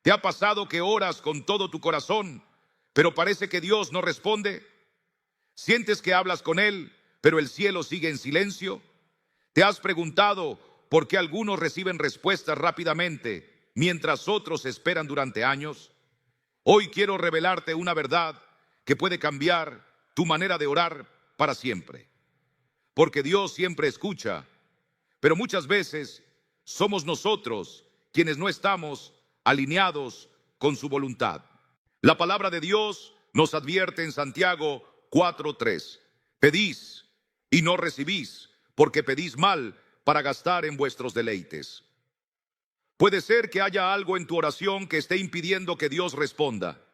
¿Te ha pasado que oras con todo tu corazón, pero parece que Dios no responde? ¿Sientes que hablas con Él, pero el cielo sigue en silencio? ¿Te has preguntado por qué algunos reciben respuestas rápidamente, mientras otros esperan durante años? Hoy quiero revelarte una verdad que puede cambiar tu manera de orar para siempre. Porque Dios siempre escucha, pero muchas veces somos nosotros quienes no estamos alineados con su voluntad. La palabra de Dios nos advierte en Santiago 4:3. Pedís y no recibís, porque pedís mal para gastar en vuestros deleites. Puede ser que haya algo en tu oración que esté impidiendo que Dios responda.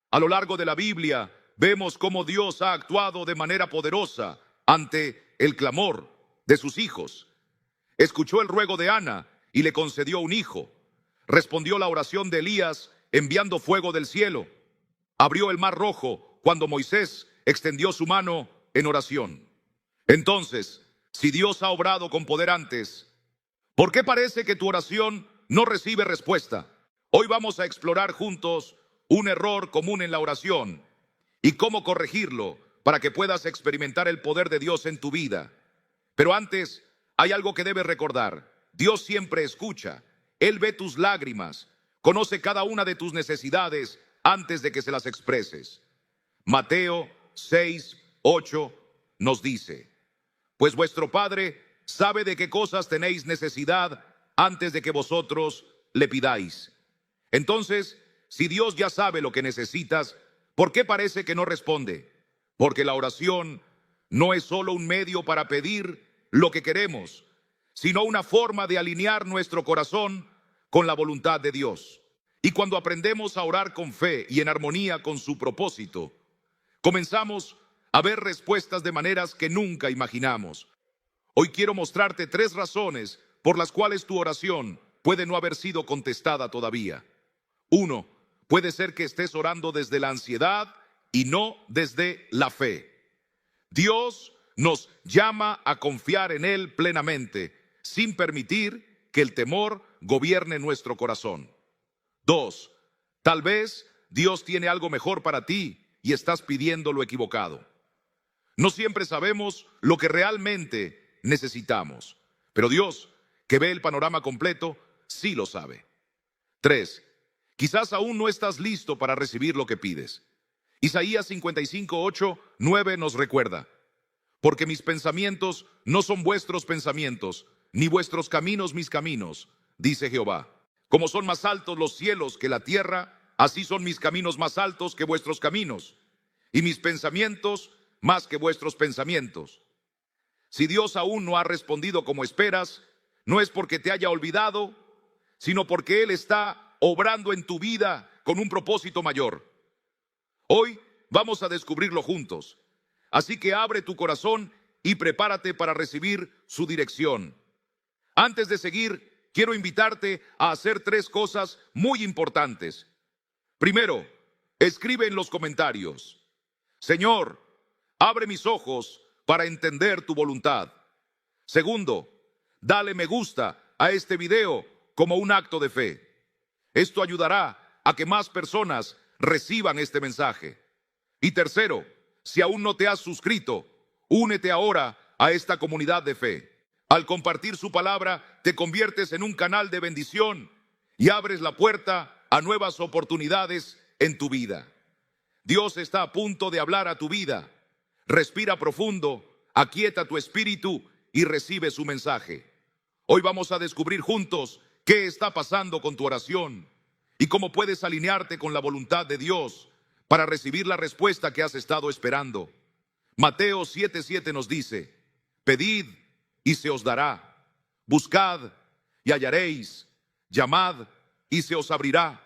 A lo largo de la Biblia vemos cómo Dios ha actuado de manera poderosa ante el clamor de sus hijos. Escuchó el ruego de Ana y le concedió un hijo. Respondió la oración de Elías enviando fuego del cielo. Abrió el mar rojo cuando Moisés extendió su mano en oración. Entonces, si Dios ha obrado con poder antes, ¿por qué parece que tu oración no recibe respuesta? Hoy vamos a explorar juntos un error común en la oración y cómo corregirlo para que puedas experimentar el poder de Dios en tu vida. Pero antes, hay algo que debes recordar. Dios siempre escucha. Él ve tus lágrimas, conoce cada una de tus necesidades antes de que se las expreses. Mateo 6:8 nos dice: pues vuestro Padre sabe de qué cosas tenéis necesidad antes de que vosotros le pidáis. Entonces, si Dios ya sabe lo que necesitas, ¿por qué parece que no responde? Porque la oración no es solo un medio para pedir lo que queremos, sino una forma de alinear nuestro corazón con la voluntad de Dios. Y cuando aprendemos a orar con fe y en armonía con su propósito, comenzamos a ver respuestas de maneras que nunca imaginamos. Hoy quiero mostrarte 3 razones por las cuales tu oración puede no haber sido contestada todavía. 1. Puede ser que estés orando desde la ansiedad y no desde la fe. Dios nos llama a confiar en Él plenamente, sin permitir que el temor gobierne nuestro corazón. 2. Tal vez Dios tiene algo mejor para ti y estás pidiendo lo equivocado. No siempre sabemos lo que realmente necesitamos, pero Dios, que ve el panorama completo, sí lo sabe. 3. Quizás aún no estás listo para recibir lo que pides. Isaías 55:8-9 nos recuerda: porque mis pensamientos no son vuestros pensamientos, ni vuestros caminos mis caminos, dice Jehová. Como son más altos los cielos que la tierra, así son mis caminos más altos que vuestros caminos, y mis pensamientos más que vuestros pensamientos. Si Dios aún no ha respondido como esperas, no es porque te haya olvidado, sino porque Él está obrando en tu vida con un propósito mayor. Hoy vamos a descubrirlo juntos. Así que abre tu corazón y prepárate para recibir su dirección. Antes de seguir, quiero invitarte a hacer 3 cosas muy importantes. Primero, escribe en los comentarios: Señor, abre mis ojos para entender tu voluntad. Segundo, dale me gusta a este video como un acto de fe. Esto ayudará a que más personas reciban este mensaje. Y tercero, si aún no te has suscrito, únete ahora a esta comunidad de fe. Al compartir su palabra, te conviertes en un canal de bendición y abres la puerta a nuevas oportunidades en tu vida. Dios está a punto de hablar a tu vida. Respira profundo, aquieta tu espíritu y recibe su mensaje. Hoy vamos a descubrir juntos qué está pasando con tu oración y cómo puedes alinearte con la voluntad de Dios para recibir la respuesta que has estado esperando. Mateo 7:7 nos dice: pedid y se os dará, buscad y hallaréis, llamad y se os abrirá.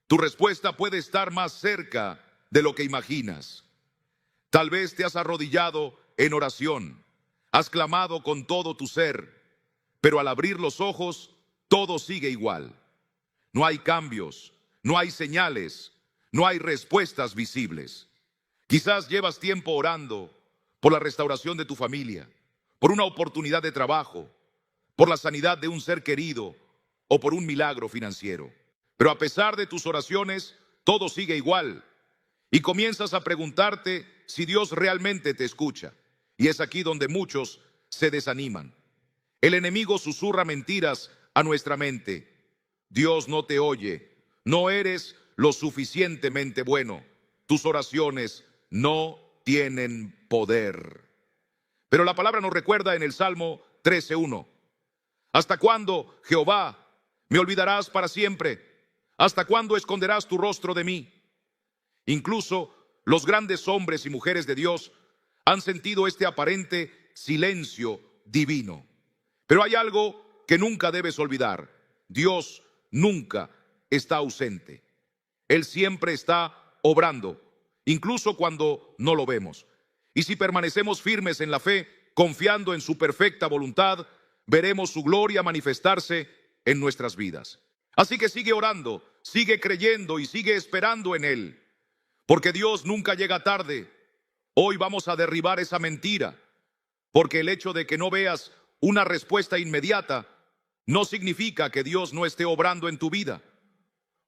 Tu respuesta puede estar más cerca de lo que imaginas. Tal vez te has arrodillado en oración, has clamado con todo tu ser, pero al abrir los ojos, todo sigue igual. No hay cambios, no hay señales, no hay respuestas visibles. Quizás llevas tiempo orando por la restauración de tu familia, por una oportunidad de trabajo, por la sanidad de un ser querido o por un milagro financiero. Pero a pesar de tus oraciones, todo sigue igual. Y comienzas a preguntarte si Dios realmente te escucha. Y es aquí donde muchos se desaniman. El enemigo susurra mentiras a nuestra mente. Dios no te oye. No eres lo suficientemente bueno. Tus oraciones no tienen poder. Pero la palabra nos recuerda en el Salmo 13:1. ¿Hasta cuándo, Jehová, me olvidarás para siempre? ¿Hasta cuándo esconderás tu rostro de mí? Incluso los grandes hombres y mujeres de Dios han sentido este aparente silencio divino. Pero hay algo que nunca debes olvidar. Dios nunca está ausente. Él siempre está obrando, incluso cuando no lo vemos. Y si permanecemos firmes en la fe, confiando en su perfecta voluntad, veremos su gloria manifestarse en nuestras vidas. Así que sigue orando, sigue creyendo y sigue esperando en Él, porque Dios nunca llega tarde. Hoy vamos a derribar esa mentira, porque el hecho de que no veas una respuesta inmediata no significa que Dios no esté obrando en tu vida.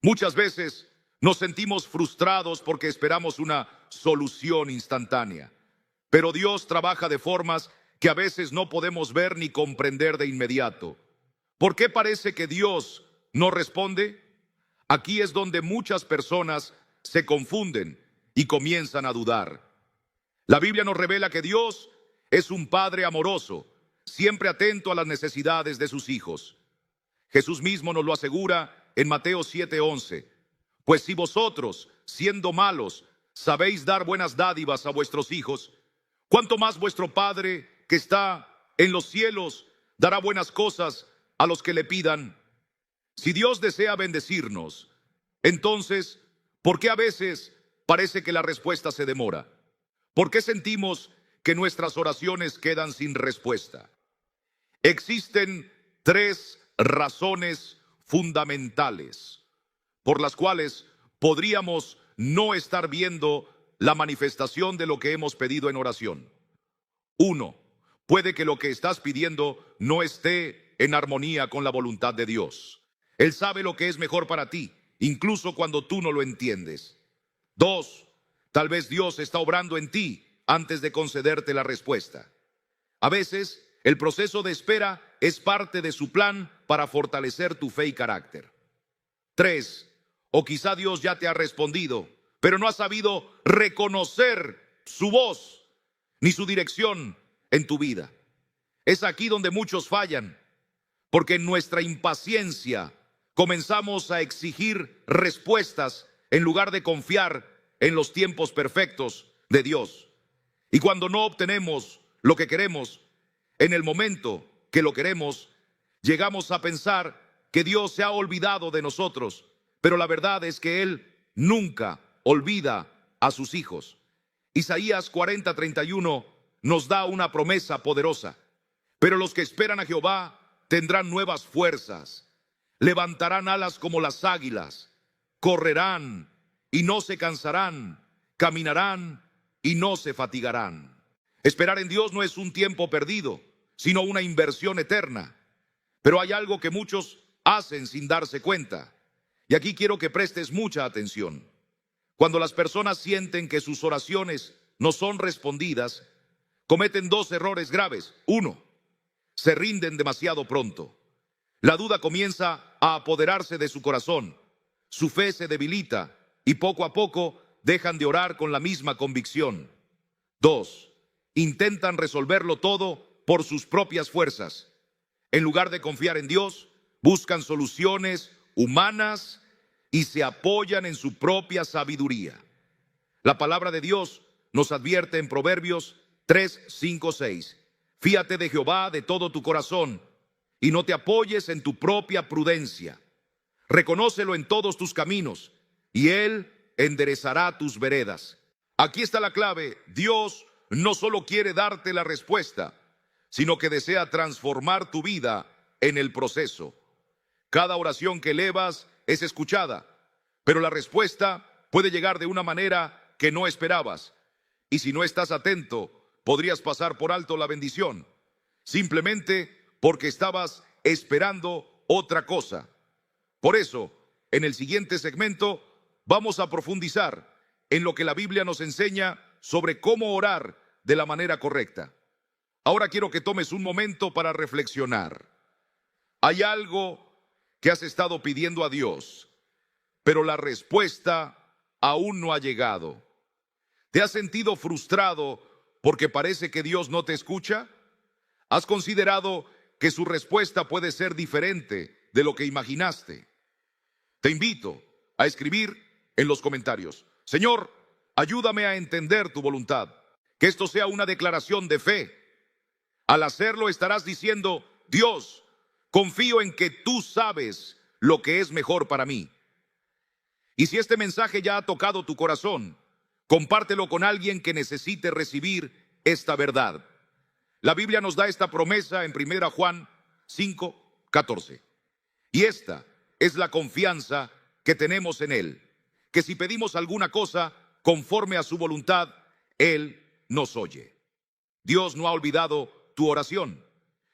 Muchas veces nos sentimos frustrados porque esperamos una solución instantánea, pero Dios trabaja de formas que a veces no podemos ver ni comprender de inmediato. ¿Por qué parece que Dios no responde? Aquí es donde muchas personas se confunden y comienzan a dudar. La Biblia nos revela que Dios es un Padre amoroso, siempre atento a las necesidades de sus hijos. Jesús mismo nos lo asegura en Mateo 7:11. Pues si vosotros, siendo malos, sabéis dar buenas dádivas a vuestros hijos, ¿cuánto más vuestro Padre que está en los cielos dará buenas cosas a los que le pidan? Si Dios desea bendecirnos, entonces, ¿por qué a veces parece que la respuesta se demora? ¿Por qué sentimos que nuestras oraciones quedan sin respuesta? Existen tres razones fundamentales por las cuales podríamos no estar viendo la manifestación de lo que hemos pedido en oración. Uno, puede que lo que estás pidiendo no esté en armonía con la voluntad de Dios. Él sabe lo que es mejor para ti, incluso cuando tú no lo entiendes. Dos, tal vez Dios está obrando en ti antes de concederte la respuesta. A veces, el proceso de espera es parte de su plan para fortalecer tu fe y carácter. Tres, o quizá Dios ya te ha respondido, pero no has sabido reconocer su voz ni su dirección en tu vida. Es aquí donde muchos fallan, porque en nuestra impaciencia comenzamos a exigir respuestas en lugar de confiar en los tiempos perfectos de Dios. Y cuando no obtenemos lo que queremos, en el momento que lo queremos, llegamos a pensar que Dios se ha olvidado de nosotros, pero la verdad es que Él nunca olvida a sus hijos. Isaías 40:31 nos da una promesa poderosa. Pero los que esperan a Jehová tendrán nuevas fuerzas, levantarán alas como las águilas, correrán y no se cansarán, caminarán y no se fatigarán. Esperar en Dios no es un tiempo perdido, sino una inversión eterna. Pero hay algo que muchos hacen sin darse cuenta. Y aquí quiero que prestes mucha atención. Cuando las personas sienten que sus oraciones no son respondidas, cometen dos errores graves. Uno, se rinden demasiado pronto. La duda comienza a apoderarse de su corazón. Su fe se debilita y poco a poco dejan de orar con la misma convicción. Dos, intentan resolverlo todo por sus propias fuerzas. En lugar de confiar en Dios, buscan soluciones humanas y se apoyan en su propia sabiduría. La palabra de Dios nos advierte en Proverbios 3, 5, 6. Fíate de Jehová de todo tu corazón y no te apoyes en tu propia prudencia. Reconócelo en todos tus caminos y Él enderezará tus veredas. Aquí está la clave. Dios no solo quiere darte la respuesta, sino que desea transformar tu vida en el proceso. Cada oración que elevas es escuchada, pero la respuesta puede llegar de una manera que no esperabas. Y si no estás atento, podrías pasar por alto la bendición, simplemente porque estabas esperando otra cosa. Por eso, en el siguiente segmento vamos a profundizar en lo que la Biblia nos enseña sobre cómo orar de la manera correcta. Ahora quiero que tomes un momento para reflexionar. Hay algo que has estado pidiendo a Dios, pero la respuesta aún no ha llegado. ¿Te has sentido frustrado porque parece que Dios no te escucha? ¿Has considerado que su respuesta puede ser diferente de lo que imaginaste? Te invito a escribir en los comentarios: Señor, ayúdame a entender tu voluntad. Que esto sea una declaración de fe. Al hacerlo estarás diciendo: Dios, confío en que tú sabes lo que es mejor para mí. Y si este mensaje ya ha tocado tu corazón, compártelo con alguien que necesite recibir esta verdad. La Biblia nos da esta promesa en 1 Juan 5:14. Y esta es la confianza que tenemos en Él, que si pedimos alguna cosa conforme a su voluntad, Él nos oye. Dios no ha olvidado tu oración.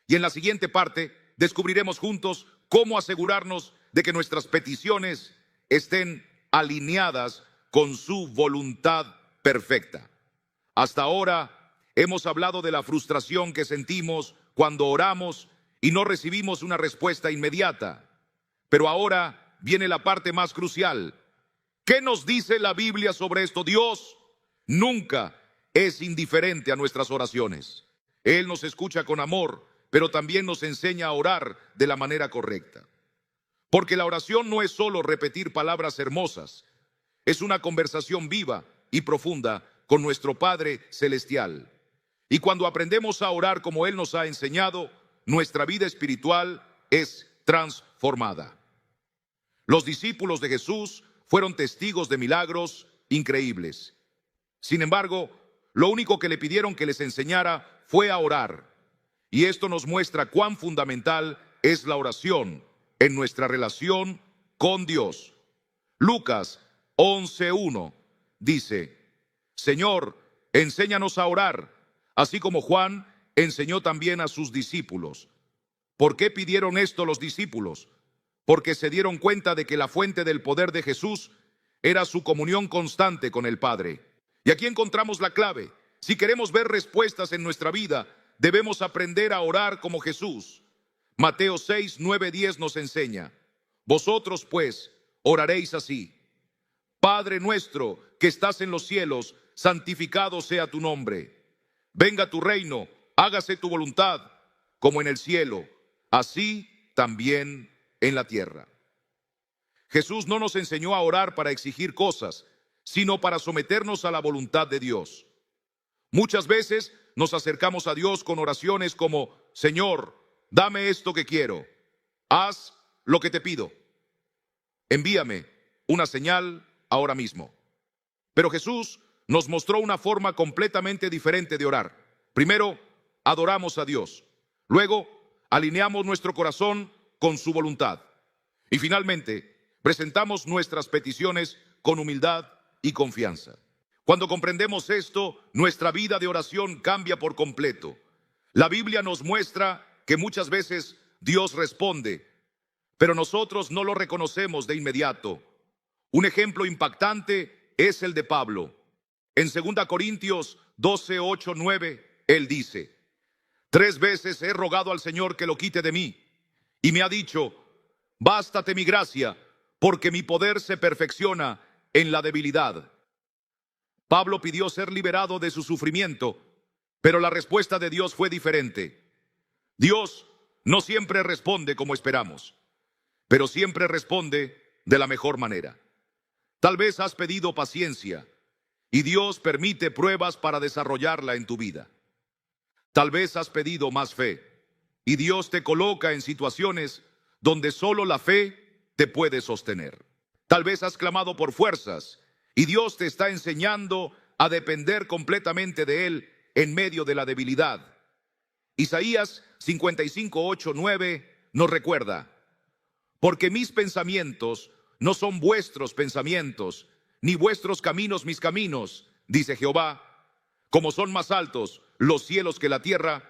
Y en la siguiente parte descubriremos juntos cómo asegurarnos de que nuestras peticiones estén alineadas con su voluntad perfecta. Hasta ahora hemos hablado de la frustración que sentimos cuando oramos y no recibimos una respuesta inmediata. Pero ahora viene la parte más crucial. ¿Qué nos dice la Biblia sobre esto? Dios nunca es indiferente a nuestras oraciones. Él nos escucha con amor, pero también nos enseña a orar de la manera correcta. Porque la oración no es solo repetir palabras hermosas, es una conversación viva y profunda con nuestro Padre Celestial. Y cuando aprendemos a orar como Él nos ha enseñado, nuestra vida espiritual es transformada. Los discípulos de Jesús fueron testigos de milagros increíbles. Sin embargo, lo único que le pidieron que les enseñara fue a orar. Y esto nos muestra cuán fundamental es la oración en nuestra relación con Dios. Lucas 11:1 dice: Señor, enséñanos a orar, así como Juan enseñó también a sus discípulos. ¿Por qué pidieron esto los discípulos? Porque se dieron cuenta de que la fuente del poder de Jesús era su comunión constante con el Padre. Y aquí encontramos la clave. Si queremos ver respuestas en nuestra vida, debemos aprender a orar como Jesús. Mateo 6:9-10 nos enseña: Vosotros pues oraréis así: Padre nuestro que estás en los cielos, santificado sea tu nombre. Venga tu reino, hágase tu voluntad, como en el cielo, así también en la tierra. Jesús no nos enseñó a orar para exigir cosas, sino para someternos a la voluntad de Dios. Muchas veces nos acercamos a Dios con oraciones como: Señor, dame esto que quiero, haz lo que te pido, envíame una señal ahora mismo. Pero Jesús nos mostró una forma completamente diferente de orar. Primero, adoramos a Dios. Luego, alineamos nuestro corazón con su voluntad. Y finalmente, presentamos nuestras peticiones con humildad y confianza. Cuando comprendemos esto, nuestra vida de oración cambia por completo. La Biblia nos muestra que muchas veces Dios responde, pero nosotros no lo reconocemos de inmediato. Un ejemplo impactante es el de Pablo. En 2 Corintios 12:8-9, él dice: 3 veces he rogado al Señor que lo quite de mí, y me ha dicho: bástate mi gracia, porque mi poder se perfecciona en la debilidad. Pablo pidió ser liberado de su sufrimiento, pero la respuesta de Dios fue diferente. Dios no siempre responde como esperamos, pero siempre responde de la mejor manera. Tal vez has pedido paciencia y Dios permite pruebas para desarrollarla en tu vida. Tal vez has pedido más fe y Dios te coloca en situaciones donde solo la fe te puede sostener. Tal vez has clamado por fuerzas y Dios te está enseñando a depender completamente de Él en medio de la debilidad. Isaías 55:8-9 nos recuerda: porque mis pensamientos no son vuestros pensamientos, ni vuestros caminos mis caminos, dice Jehová. Como son más altos los cielos que la tierra,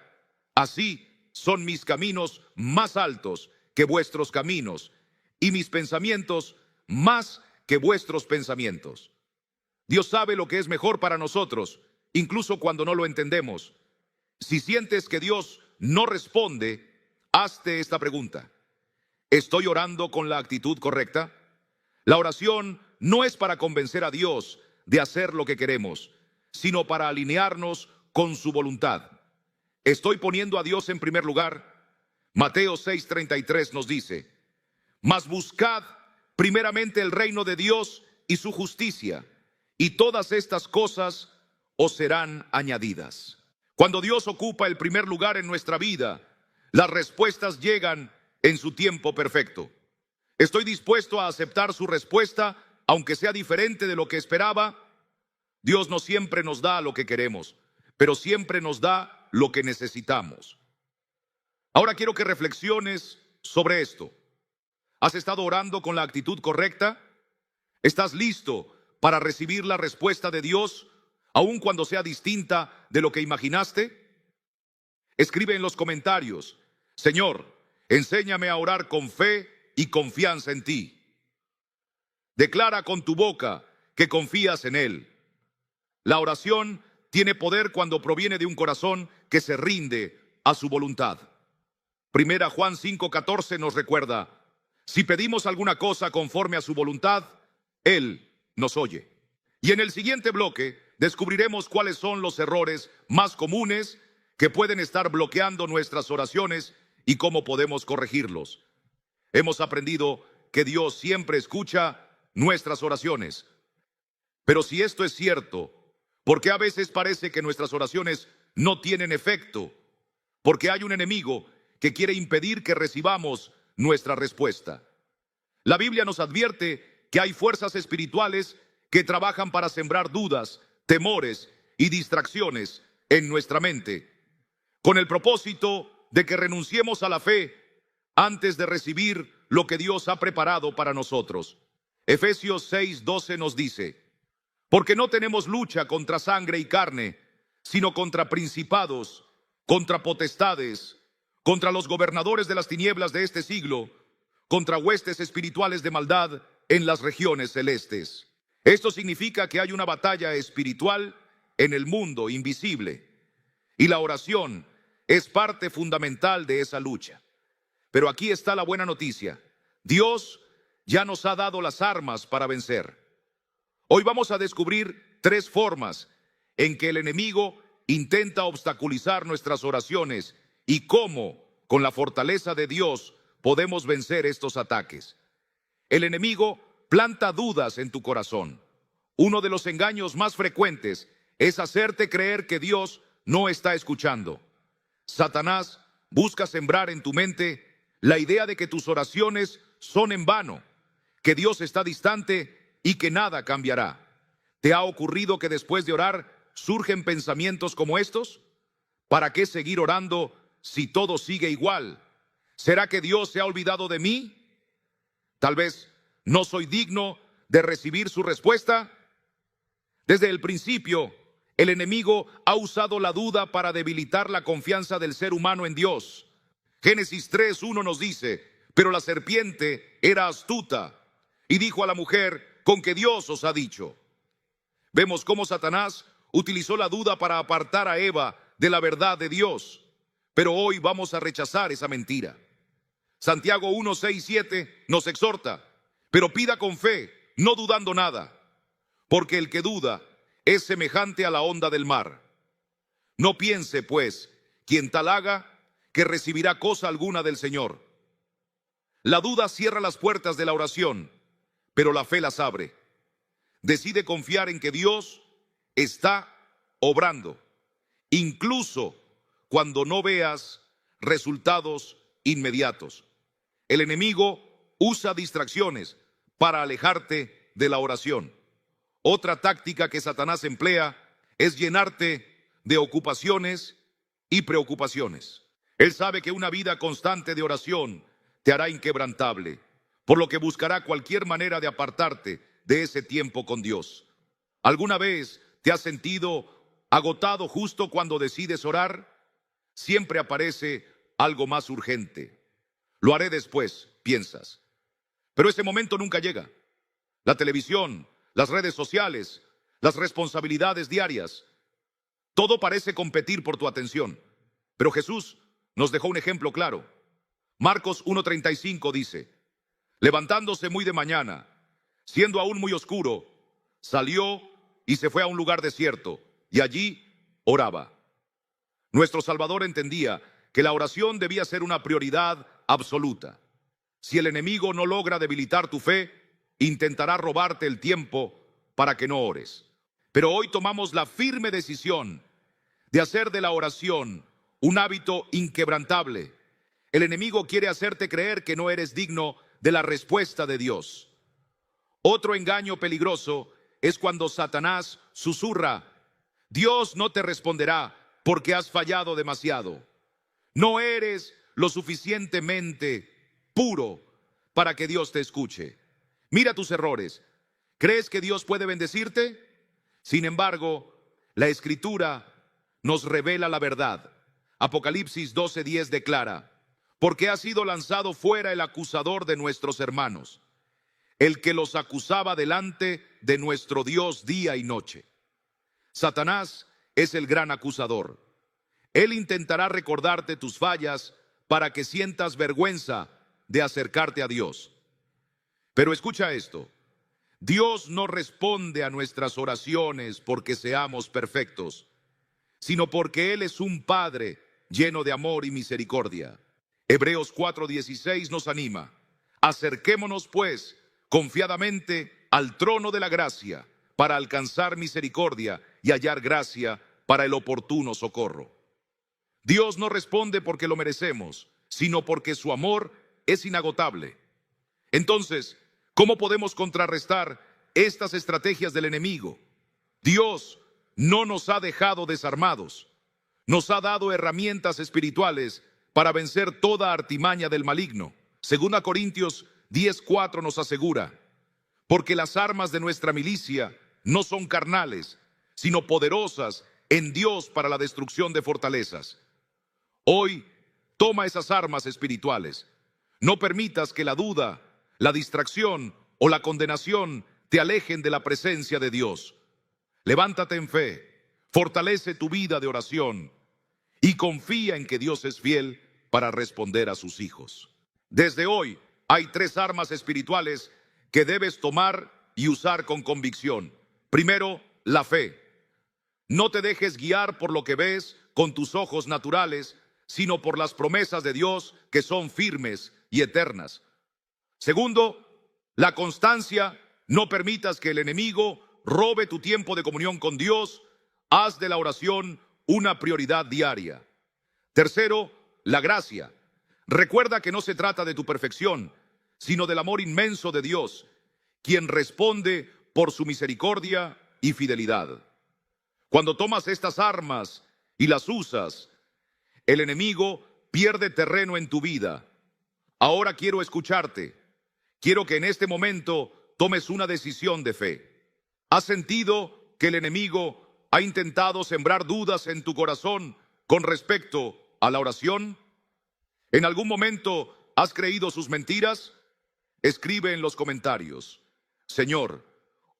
así son mis caminos más altos que vuestros caminos, y mis pensamientos más que vuestros pensamientos. Dios sabe lo que es mejor para nosotros, incluso cuando no lo entendemos. Si sientes que Dios no responde, hazte esta pregunta: ¿estoy orando con la actitud correcta? La oración no es para convencer a Dios de hacer lo que queremos, sino para alinearnos con su voluntad. ¿Estoy poniendo a Dios en primer lugar? Mateo 6:33 nos dice: mas buscad primeramente el reino de Dios y su justicia, y todas estas cosas os serán añadidas. Cuando Dios ocupa el primer lugar en nuestra vida, las respuestas llegan en su tiempo perfecto. ¿Estoy dispuesto a aceptar su respuesta, aunque sea diferente de lo que esperaba? Dios no siempre nos da lo que queremos, pero siempre nos da lo que necesitamos. Ahora quiero que reflexiones sobre esto. ¿Has estado orando con la actitud correcta? ¿Estás listo para recibir la respuesta de Dios, aun cuando sea distinta de lo que imaginaste? Escribe en los comentarios: Señor, enséñame a orar con fe y confianza en ti. Declara con tu boca que confías en Él. La oración tiene poder cuando proviene de un corazón que se rinde a su voluntad. Primera Juan 5:14 nos recuerda: si pedimos alguna cosa conforme a su voluntad, Él nos oye. Y en el siguiente bloque descubriremos cuáles son los errores más comunes que pueden estar bloqueando nuestras oraciones y cómo podemos corregirlos. Hemos aprendido que Dios siempre escucha nuestras oraciones. Pero si esto es cierto, ¿por qué a veces parece que nuestras oraciones no tienen efecto? Porque hay un enemigo que quiere impedir que recibamos nuestra respuesta. La Biblia nos advierte que hay fuerzas espirituales que trabajan para sembrar dudas, temores y distracciones en nuestra mente, con el propósito de que renunciemos a la fe antes de recibir lo que Dios ha preparado para nosotros. Efesios 6:12 nos dice: porque no tenemos lucha contra sangre y carne, sino contra principados, contra potestades, contra los gobernadores de las tinieblas de este siglo, contra huestes espirituales de maldad en las regiones celestes. Esto significa que hay una batalla espiritual en el mundo invisible, y la oración es parte fundamental de esa lucha. Pero aquí está la buena noticia: Dios ya nos ha dado las armas para vencer. Hoy vamos a descubrir 3 formas en que el enemigo intenta obstaculizar nuestras oraciones y cómo, con la fortaleza de Dios, podemos vencer estos ataques. El enemigo planta dudas en tu corazón. Uno de los engaños más frecuentes es hacerte creer que Dios no está escuchando. Satanás busca sembrar en tu mente la idea de que tus oraciones son en vano, que Dios está distante y que nada cambiará. ¿Te ha ocurrido que después de orar surgen pensamientos como estos? ¿Para qué seguir orando si todo sigue igual? ¿Será que Dios se ha olvidado de mí? Tal vez no soy digno de recibir su respuesta. Desde el principio, el enemigo ha usado la duda para debilitar la confianza del ser humano en Dios. Génesis 3:1 nos dice: pero la serpiente era astuta y dijo a la mujer: ¿con qué Dios os ha dicho? Vemos cómo Satanás utilizó la duda para apartar a Eva de la verdad de Dios. Pero hoy vamos a rechazar esa mentira. Santiago 1:6-7 nos exhorta: pero pida con fe, no dudando nada, porque el que duda es semejante a la onda del mar. No piense, pues, quien tal haga, que recibirá cosa alguna del Señor. La duda cierra las puertas de la oración, pero la fe las abre. Decide confiar en que Dios está obrando, incluso cuando no veas resultados inmediatos. El enemigo usa distracciones para alejarte de la oración. Otra táctica que Satanás emplea es llenarte de ocupaciones y preocupaciones. Él sabe que una vida constante de oración te hará inquebrantable, por lo que buscará cualquier manera de apartarte de ese tiempo con Dios. ¿Alguna vez te has sentido agotado justo cuando decides orar? Siempre aparece algo más urgente. Lo haré después, piensas. Pero ese momento nunca llega. la televisión, las redes sociales, las responsabilidades diarias. Todo parece competir por tu atención. Pero Jesús nos dejó un ejemplo claro. Marcos 1:35 dice: levantándose muy de mañana, siendo aún muy oscuro, salió y se fue a un lugar desierto, y allí oraba. Nuestro Salvador entendía que la oración debía ser una prioridad absoluta. Si el enemigo no logra debilitar tu fe, intentará robarte el tiempo para que no ores. Pero hoy tomamos la firme decisión de hacer de la oración un hábito inquebrantable. El enemigo quiere hacerte creer que no eres digno de la respuesta de Dios. Otro engaño peligroso es cuando Satanás susurra: Dios no te responderá porque has fallado demasiado. No eres lo suficientemente puro para que Dios te escuche. Mira tus errores. ¿Crees que Dios puede bendecirte? Sin embargo, la Escritura nos revela la verdad. Apocalipsis 12:10 declara: porque ha sido lanzado fuera el acusador de nuestros hermanos, el que los acusaba delante de nuestro Dios día y noche. Satanás es el gran acusador. Él intentará recordarte tus fallas para que sientas vergüenza de acercarte a Dios. Pero escucha esto: Dios no responde a nuestras oraciones porque seamos perfectos, sino porque Él es un Padre lleno de amor y misericordia. Hebreos 4:16 nos anima: acerquémonos pues confiadamente al trono de la gracia para alcanzar misericordia y hallar gracia para el oportuno socorro. Dios no responde porque lo merecemos, sino porque su amor es inagotable. Entonces, ¿cómo podemos contrarrestar estas estrategias del enemigo? Dios no nos ha dejado desarmados. Nos ha dado herramientas espirituales para vencer toda artimaña del maligno. 2 Corintios 10:4 nos asegura: porque las armas de nuestra milicia no son carnales, sino poderosas en Dios para la destrucción de fortalezas. Hoy, toma esas armas espirituales. No permitas que la duda, la distracción o la condenación te alejen de la presencia de Dios. Levántate en fe, fortalece tu vida de oración y confía en que Dios es fiel para responder a sus hijos. Desde hoy hay 3 armas espirituales que debes tomar y usar con convicción. Primero, la fe. No te dejes guiar por lo que ves con tus ojos naturales, sino por las promesas de Dios que son firmes y eternas. Segundo, la constancia. No permitas que el enemigo robe tu tiempo de comunión con Dios. Haz de la oración una prioridad diaria. Tercero, la gracia. Recuerda que no se trata de tu perfección, sino del amor inmenso de Dios, quien responde por su misericordia y fidelidad. Cuando tomas estas armas y las usas, el enemigo pierde terreno en tu vida. Ahora quiero escucharte. Quiero que en este momento tomes una decisión de fe. ¿Has sentido que el enemigo ha intentado sembrar dudas en tu corazón con respecto a la oración? ¿En algún momento has creído sus mentiras? Escribe en los comentarios: Señor,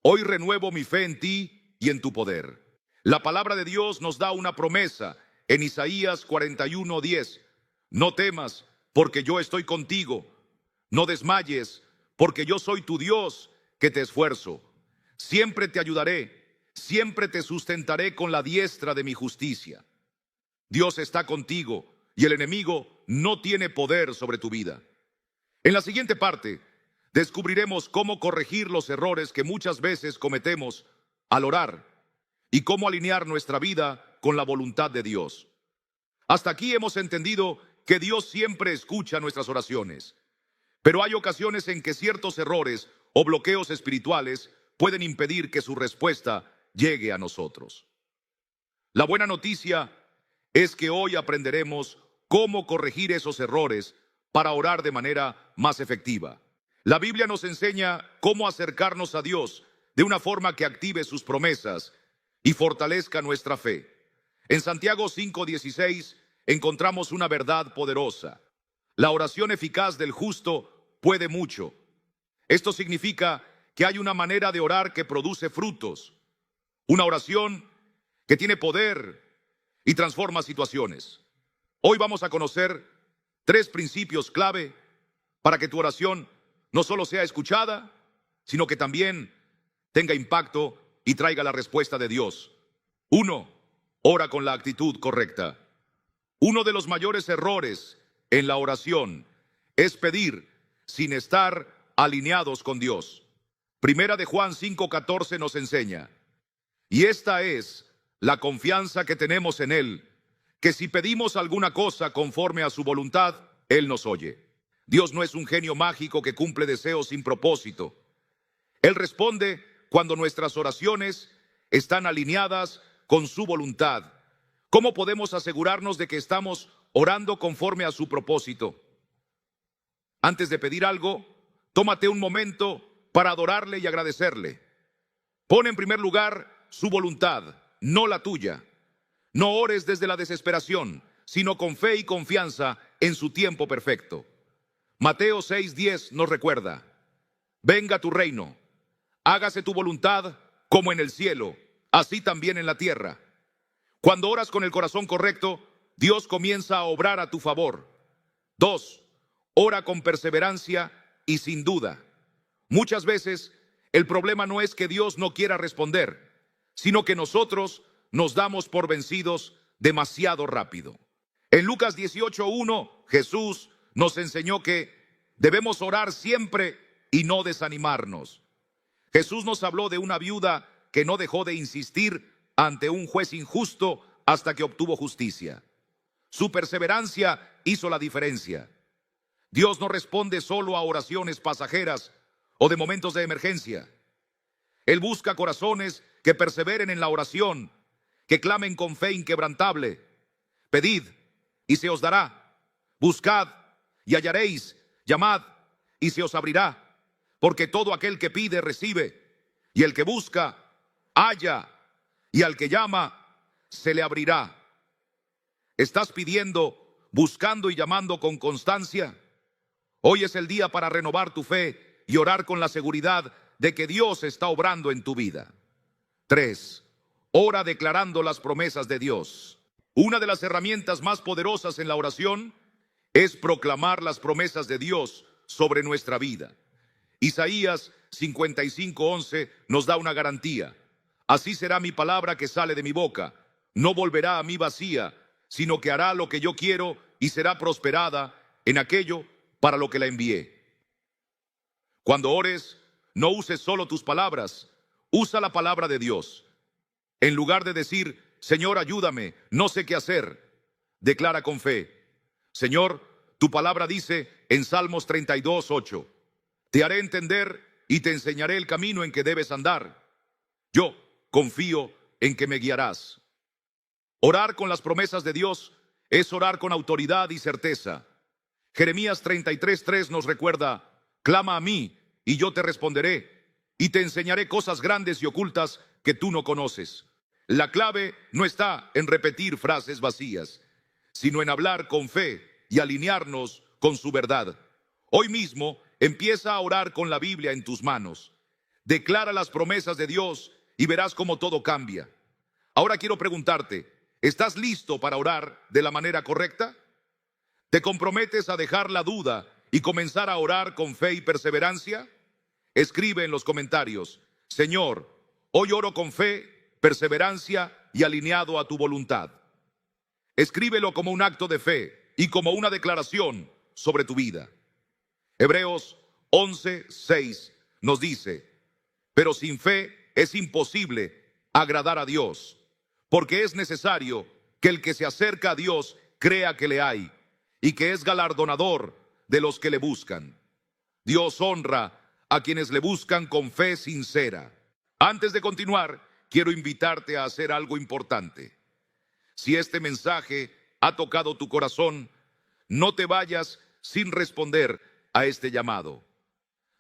hoy renuevo mi fe en ti y en tu poder. La palabra de Dios nos da una promesa en Isaías 41:10. No temas, porque yo estoy contigo. No desmayes, porque yo soy tu Dios, que te esfuerzo. Siempre te ayudaré, siempre te sustentaré con la diestra de mi justicia. Dios está contigo y el enemigo no tiene poder sobre tu vida. En la siguiente parte, descubriremos cómo corregir los errores que muchas veces cometemos al orar y cómo alinear nuestra vida con la voluntad de Dios. Hasta aquí hemos entendido que Dios siempre escucha nuestras oraciones, pero hay ocasiones en que ciertos errores o bloqueos espirituales pueden impedir que su respuesta llegue a nosotros. La buena noticia es que hoy aprenderemos cómo corregir esos errores para orar de manera más efectiva. La Biblia nos enseña cómo acercarnos a Dios de una forma que active sus promesas y fortalezca nuestra fe. En Santiago 5:16 encontramos una verdad poderosa: la oración eficaz del justo puede mucho. Esto significa que hay una manera de orar que produce frutos, una oración que tiene poder y transforma situaciones. Hoy vamos a conocer 3 principios clave para que tu oración no solo sea escuchada, sino que también tenga impacto y traiga la respuesta de Dios. 1. Ora con la actitud correcta. Uno de los mayores errores en la oración es pedir sin estar alineados con Dios. Primera de Juan 5:14 nos enseña: y esta es la confianza que tenemos en Él, que si pedimos alguna cosa conforme a su voluntad, Él nos oye. Dios no es un genio mágico que cumple deseos sin propósito. Él responde cuando nuestras oraciones están alineadas con su voluntad. ¿Cómo podemos asegurarnos de que estamos orando conforme a su propósito? Antes de pedir algo, tómate un momento para adorarle y agradecerle. Pon en primer lugar su voluntad, no la tuya. No ores desde la desesperación, sino con fe y confianza en su tiempo perfecto. Mateo 6:10 nos recuerda: venga tu reino, hágase tu voluntad como en el cielo, así también en la tierra. Cuando oras con el corazón correcto, Dios comienza a obrar a tu favor. 2. Ora con perseverancia y sin duda. Muchas veces el problema no es que Dios no quiera responder, sino que nosotros nos damos por vencidos demasiado rápido. En Lucas 18:1, Jesús nos enseñó que debemos orar siempre y no desanimarnos. Jesús nos habló de una viuda que no dejó de insistir ante un juez injusto hasta que obtuvo justicia. Su perseverancia hizo la diferencia. Dios no responde solo a oraciones pasajeras o de momentos de emergencia. Él busca corazones que perseveren en la oración, que clamen con fe inquebrantable. Pedid y se os dará. Buscad y hallaréis. Llamad y se os abrirá. Porque todo aquel que pide recibe, y el que busca halla, y al que llama se le abrirá. ¿Estás pidiendo, buscando y llamando con constancia? Hoy es el día para renovar tu fe y orar con la seguridad de que Dios está obrando en tu vida. 3. Ora declarando las promesas de Dios. Una de las herramientas más poderosas en la oración es proclamar las promesas de Dios sobre nuestra vida. Isaías 55:11 nos da una garantía: así será mi palabra que sale de mi boca, no volverá a mí vacía, sino que hará lo que yo quiero y será prosperada en aquello para lo que la envié. Cuando ores, no uses solo tus palabras, usa la palabra de Dios. En lugar de decir: Señor, ayúdame, no sé qué hacer, declara con fe: Señor, tu palabra dice en Salmos 32:8, te haré entender y te enseñaré el camino en que debes andar. Yo confío en que me guiarás. Orar con las promesas de Dios es orar con autoridad y certeza. Jeremías 33:3 nos recuerda: clama a mí y yo te responderé y te enseñaré cosas grandes y ocultas que tú no conoces. La clave no está en repetir frases vacías, sino en hablar con fe y alinearnos con su verdad. Hoy mismo empieza a orar con la Biblia en tus manos. Declara las promesas de Dios y verás cómo todo cambia. Ahora quiero preguntarte: ¿estás listo para orar de la manera correcta? ¿Te comprometes a dejar la duda y comenzar a orar con fe y perseverancia? Escribe en los comentarios: Señor, hoy oro con fe, perseverancia y alineado a tu voluntad. Escríbelo como un acto de fe y como una declaración sobre tu vida. Hebreos 11:6 nos dice: pero sin fe es imposible agradar a Dios, porque es necesario que el que se acerca a Dios crea que le hay y que es galardonador de los que le buscan. Dios honra a quienes le buscan con fe sincera. Antes de continuar, quiero invitarte a hacer algo importante. Si este mensaje ha tocado tu corazón, no te vayas sin responder a este llamado.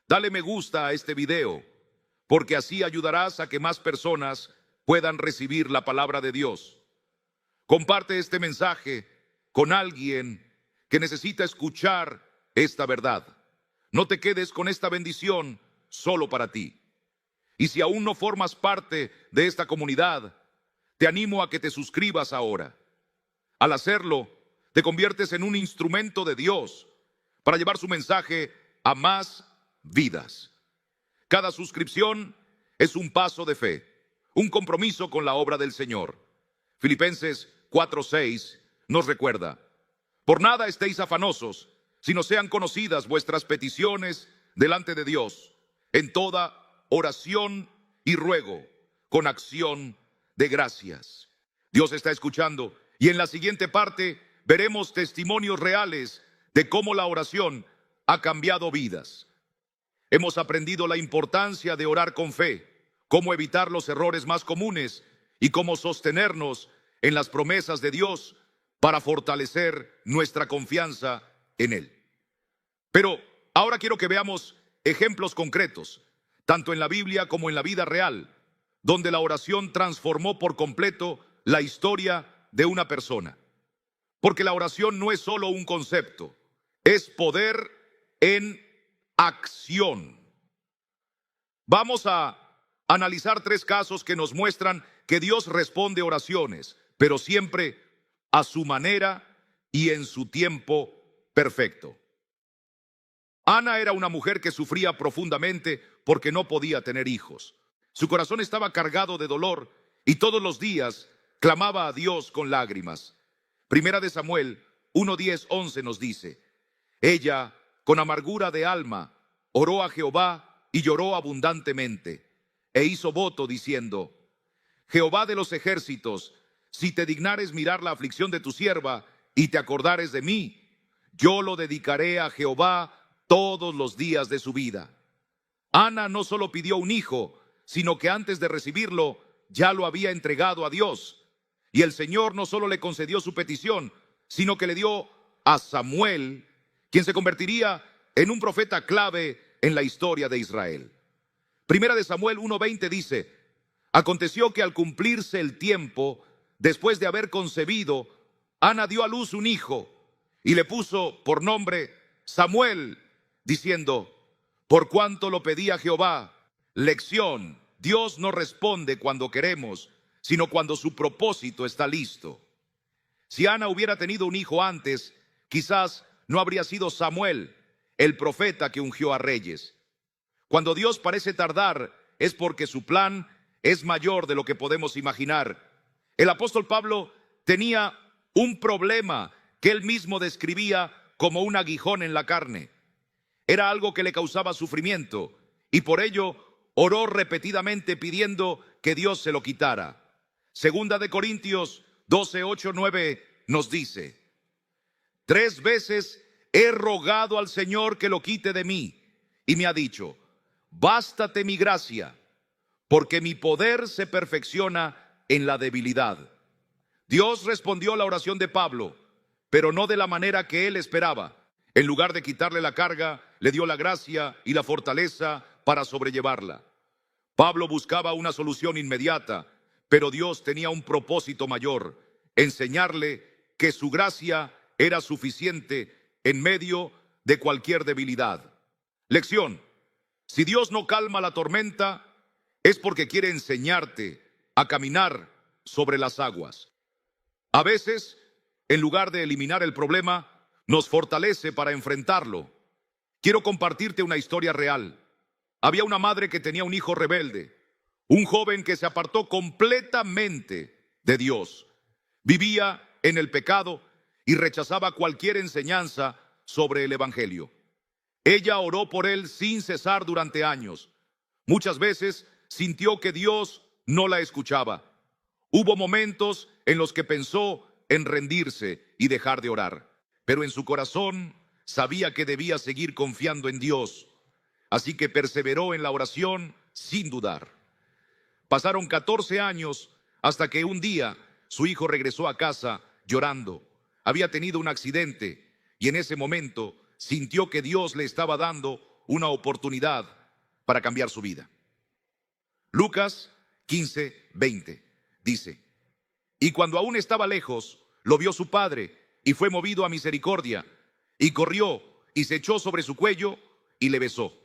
Dale me gusta a este video, porque así ayudarás a que más personas puedan recibir la palabra de Dios. Comparte este mensaje con alguien que necesita escuchar esta verdad. No te quedes con esta bendición solo para ti. Y si aún no formas parte de esta comunidad, te animo a que te suscribas ahora. Al hacerlo, te conviertes en un instrumento de Dios para llevar su mensaje a más vidas. Cada suscripción es un paso de fe, un compromiso con la obra del Señor. Filipenses 4:6 nos recuerda: por nada estéis afanosos, sino sean conocidas vuestras peticiones delante de Dios, en toda oración y ruego, con acción de gracias. Dios está escuchando, y en la siguiente parte veremos testimonios reales de cómo la oración ha cambiado vidas. Hemos aprendido la importancia de orar con fe, cómo evitar los errores más comunes y cómo sostenernos en las promesas de Dios para fortalecer nuestra confianza en Él. Pero ahora quiero que veamos ejemplos concretos, tanto en la Biblia como en la vida real, donde la oración transformó por completo la historia de una persona. Porque la oración no es solo un concepto, es poder en acción. Vamos a analizar 3 casos que nos muestran que Dios responde oraciones, pero siempre a su manera y en su tiempo perfecto. Ana era una mujer que sufría profundamente porque no podía tener hijos. Su corazón estaba cargado de dolor y todos los días clamaba a Dios con lágrimas. Primera de Samuel 1:10-11 nos dice: ella, con amargura de alma, oró a Jehová y lloró abundantemente, e hizo voto diciendo: Jehová de los ejércitos, si te dignares mirar la aflicción de tu sierva y te acordares de mí, yo lo dedicaré a Jehová todos los días de su vida. Ana no solo pidió un hijo, sino que antes de recibirlo ya lo había entregado a Dios. Y el Señor no solo le concedió su petición, sino que le dio a Samuel, quien se convertiría en un profeta clave en la historia de Israel. Primera de Samuel 1:20 dice: aconteció que al cumplirse el tiempo, después de haber concebido, Ana dio a luz un hijo y le puso por nombre Samuel, diciendo: por cuanto lo pedí a Jehová. Lección: Dios no responde cuando queremos, sino cuando su propósito está listo. Si Ana hubiera tenido un hijo antes, quizás no habría sido Samuel, el profeta que ungió a reyes. Cuando Dios parece tardar, es porque su plan es mayor de lo que podemos imaginar. El apóstol Pablo tenía un problema que él mismo describía como un aguijón en la carne. Era algo que le causaba sufrimiento y por ello oró repetidamente pidiendo que Dios se lo quitara. Segunda de Corintios 12:8-9 nos dice: 3 veces he rogado al Señor que lo quite de mí, y me ha dicho: bástate mi gracia, porque mi poder se perfecciona en la debilidad. Dios respondió la oración de Pablo, pero no de la manera que él esperaba. En lugar de quitarle la carga, le dio la gracia y la fortaleza para sobrellevarla. Pablo buscaba una solución inmediata, pero Dios tenía un propósito mayor: enseñarle que su gracia era suficiente en medio de cualquier debilidad. Lección: si Dios no calma la tormenta, es porque quiere enseñarte a caminar sobre las aguas. A veces, en lugar de eliminar el problema, nos fortalece para enfrentarlo. Quiero compartirte una historia real. Había una madre que tenía un hijo rebelde, un joven que se apartó completamente de Dios. Vivía en el pecado y rechazaba cualquier enseñanza sobre el Evangelio. Ella oró por él sin cesar durante años. Muchas veces sintió que Dios no la escuchaba. Hubo momentos en los que pensó en rendirse y dejar de orar, pero en su corazón sabía que debía seguir confiando en Dios. Así que perseveró en la oración sin dudar. Pasaron 14 años hasta que un día su hijo regresó a casa llorando. Había tenido un accidente y en ese momento sintió que Dios le estaba dando una oportunidad para cambiar su vida. Lucas 15:20 dice: y cuando aún estaba lejos, lo vio su padre y fue movido a misericordia, y corrió y se echó sobre su cuello y le besó.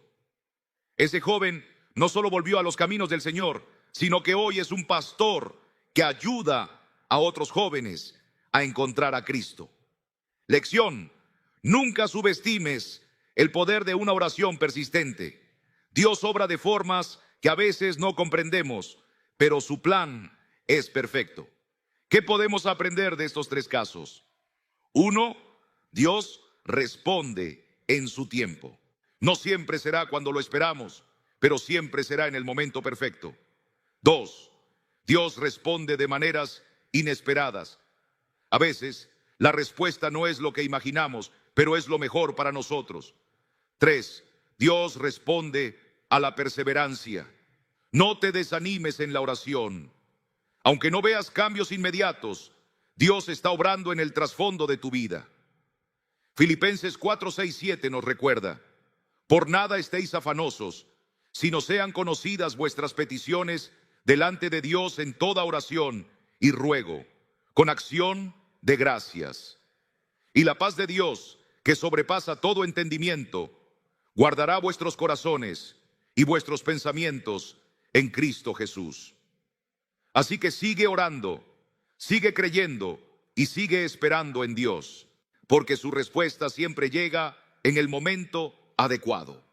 Ese joven no solo volvió a los caminos del Señor, sino que hoy es un pastor que ayuda a otros jóvenes a encontrar a Cristo. Lección: nunca subestimes el poder de una oración persistente. Dios obra de formas que a veces no comprendemos, pero su plan es perfecto. ¿Qué podemos aprender de estos tres casos? 1. Dios responde en su tiempo. No siempre será cuando lo esperamos, pero siempre será en el momento perfecto. 2. Dios responde de maneras inesperadas. A veces la respuesta no es lo que imaginamos, pero es lo mejor para nosotros. 3. Dios responde a la perseverancia. No te desanimes en la oración. Aunque no veas cambios inmediatos, Dios está obrando en el trasfondo de tu vida. Filipenses 4, 6, 7 nos recuerda: por nada estéis afanosos, sino sean conocidas vuestras peticiones delante de Dios en toda oración y ruego, con acción de gracias. Y la paz de Dios, que sobrepasa todo entendimiento, guardará vuestros corazones y vuestros pensamientos en Cristo Jesús. Así que sigue orando, sigue creyendo y sigue esperando en Dios, porque su respuesta siempre llega en el momento adecuado.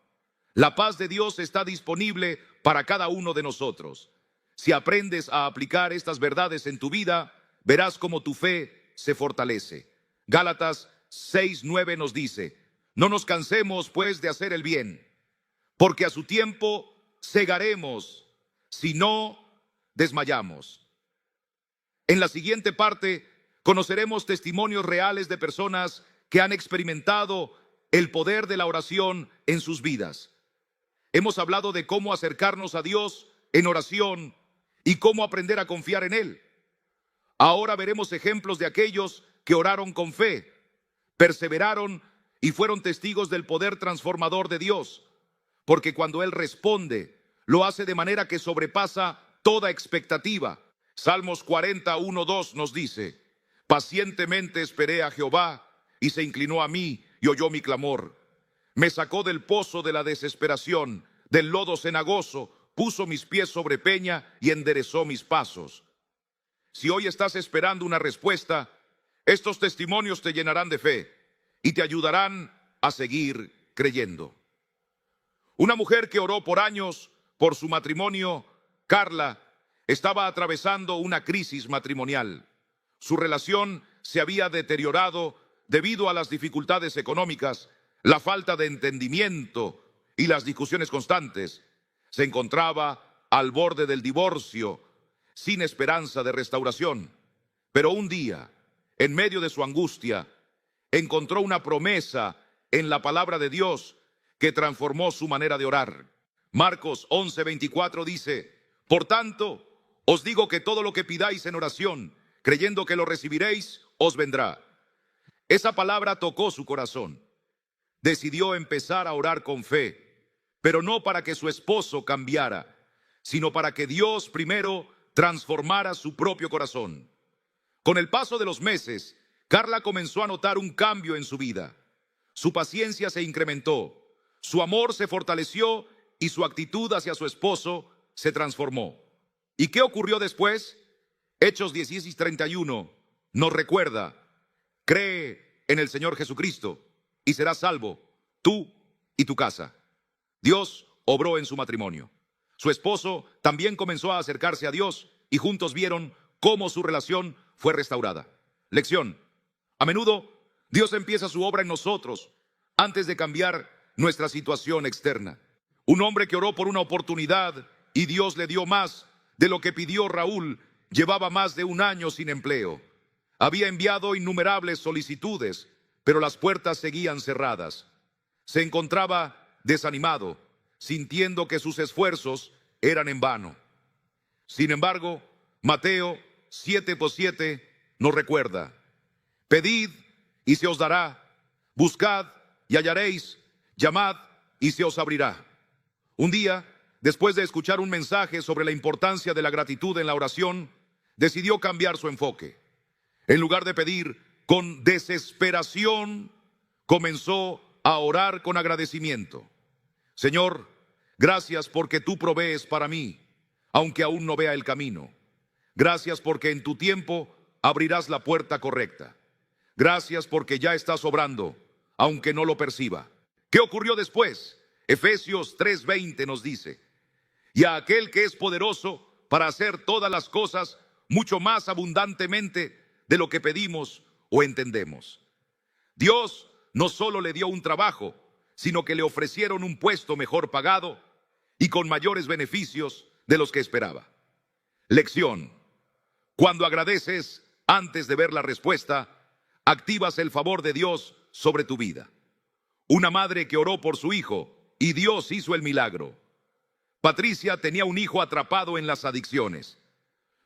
La paz de Dios está disponible para cada uno de nosotros. Si aprendes a aplicar estas verdades en tu vida, verás cómo tu fe se fortalece. Gálatas 6:9 nos dice: no nos cansemos pues de hacer el bien, porque a su tiempo segaremos si no desmayamos. En la siguiente parte conoceremos testimonios reales de personas que han experimentado el poder de la oración en sus vidas. Hemos hablado de cómo acercarnos a Dios en oración y cómo aprender a confiar en Él. Ahora veremos ejemplos de aquellos que oraron con fe, perseveraron y fueron testigos del poder transformador de Dios, porque cuando Él responde, lo hace de manera que sobrepasa toda expectativa. Salmos 41:2 nos dice: pacientemente esperé a Jehová, y se inclinó a mí y oyó mi clamor. Me sacó del pozo de la desesperación, del lodo cenagoso, puso mis pies sobre peña y enderezó mis pasos. Si hoy estás esperando una respuesta, estos testimonios te llenarán de fe y te ayudarán a seguir creyendo. Una mujer que oró por años por su matrimonio, Carla, estaba atravesando una crisis matrimonial. Su relación se había deteriorado debido a las dificultades económicas, la falta de entendimiento y las discusiones constantes. Se encontraba al borde del divorcio, sin esperanza de restauración. Pero un día, en medio de su angustia, encontró una promesa en la palabra de Dios que transformó su manera de orar. Marcos 11:24 dice: por tanto, os digo que todo lo que pidáis en oración, creyendo que lo recibiréis, os vendrá. Esa palabra tocó su corazón. Decidió empezar a orar con fe, pero no para que su esposo cambiara, sino para que Dios primero transformara su propio corazón. Con el paso de los meses, Carla comenzó a notar un cambio en su vida. Su paciencia se incrementó, su amor se fortaleció y su actitud hacia su esposo se transformó. ¿Y qué ocurrió después? Hechos 16:31 nos recuerda: cree en el Señor Jesucristo y serás salvo, tú y tu casa. Dios obró en su matrimonio. Su esposo también comenzó a acercarse a Dios y juntos vieron cómo su relación fue restaurada. Lección: a menudo Dios empieza su obra en nosotros antes de cambiar nuestra situación externa. Un hombre que oró por una oportunidad y Dios le dio más de lo que pidió Raúl, llevaba más de un año sin empleo. Había enviado innumerables solicitudes, pero las puertas seguían cerradas. Se encontraba desanimado, sintiendo que sus esfuerzos eran en vano. Sin embargo, Mateo 7:7 nos recuerda: pedid y se os dará, buscad y hallaréis, llamad y se os abrirá. Un día, después de escuchar un mensaje sobre la importancia de la gratitud en la oración, decidió cambiar su enfoque. En lugar de pedir con desesperación, comenzó a orar con agradecimiento. Señor, Gracias porque tú provees para mí, aunque aún no vea el camino. Gracias porque en tu tiempo abrirás la puerta correcta. Gracias porque ya estás obrando, aunque no lo perciba. ¿Qué ocurrió después? Efesios 3:20 nos dice: y a aquel que es poderoso para hacer todas las cosas mucho más abundantemente de lo que pedimos o entendemos. Dios no solo le dio un trabajo, sino que le ofrecieron un puesto mejor pagado y con mayores beneficios de los que esperaba. Lección: cuando agradeces antes de ver la respuesta, activas el favor de Dios sobre tu vida. Una madre que oró por su hijo y Dios hizo el milagro. Patricia tenía un hijo atrapado en las adicciones.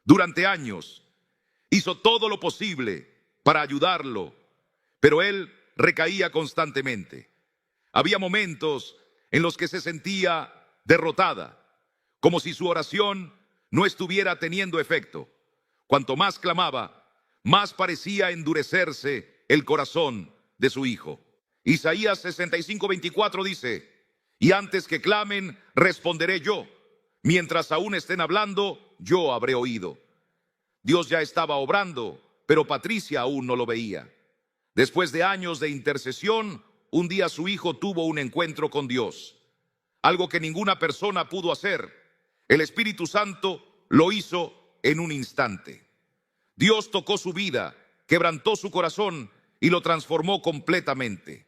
Durante años hizo todo lo posible para ayudarlo, pero él recaía constantemente. Había momentos en los que se sentía derrotada, como si su oración no estuviera teniendo efecto. Cuanto más clamaba, más parecía endurecerse el corazón de su hijo. Isaías 65:24 dice: y antes que clamen, responderé yo. Mientras aún estén hablando, yo habré oído. Dios ya estaba obrando, pero Patricia aún no lo veía. Después de años de intercesión, un día su hijo tuvo un encuentro con Dios. Algo que ninguna persona pudo hacer. El Espíritu Santo lo hizo en un instante. Dios tocó su vida, quebrantó su corazón y lo transformó completamente.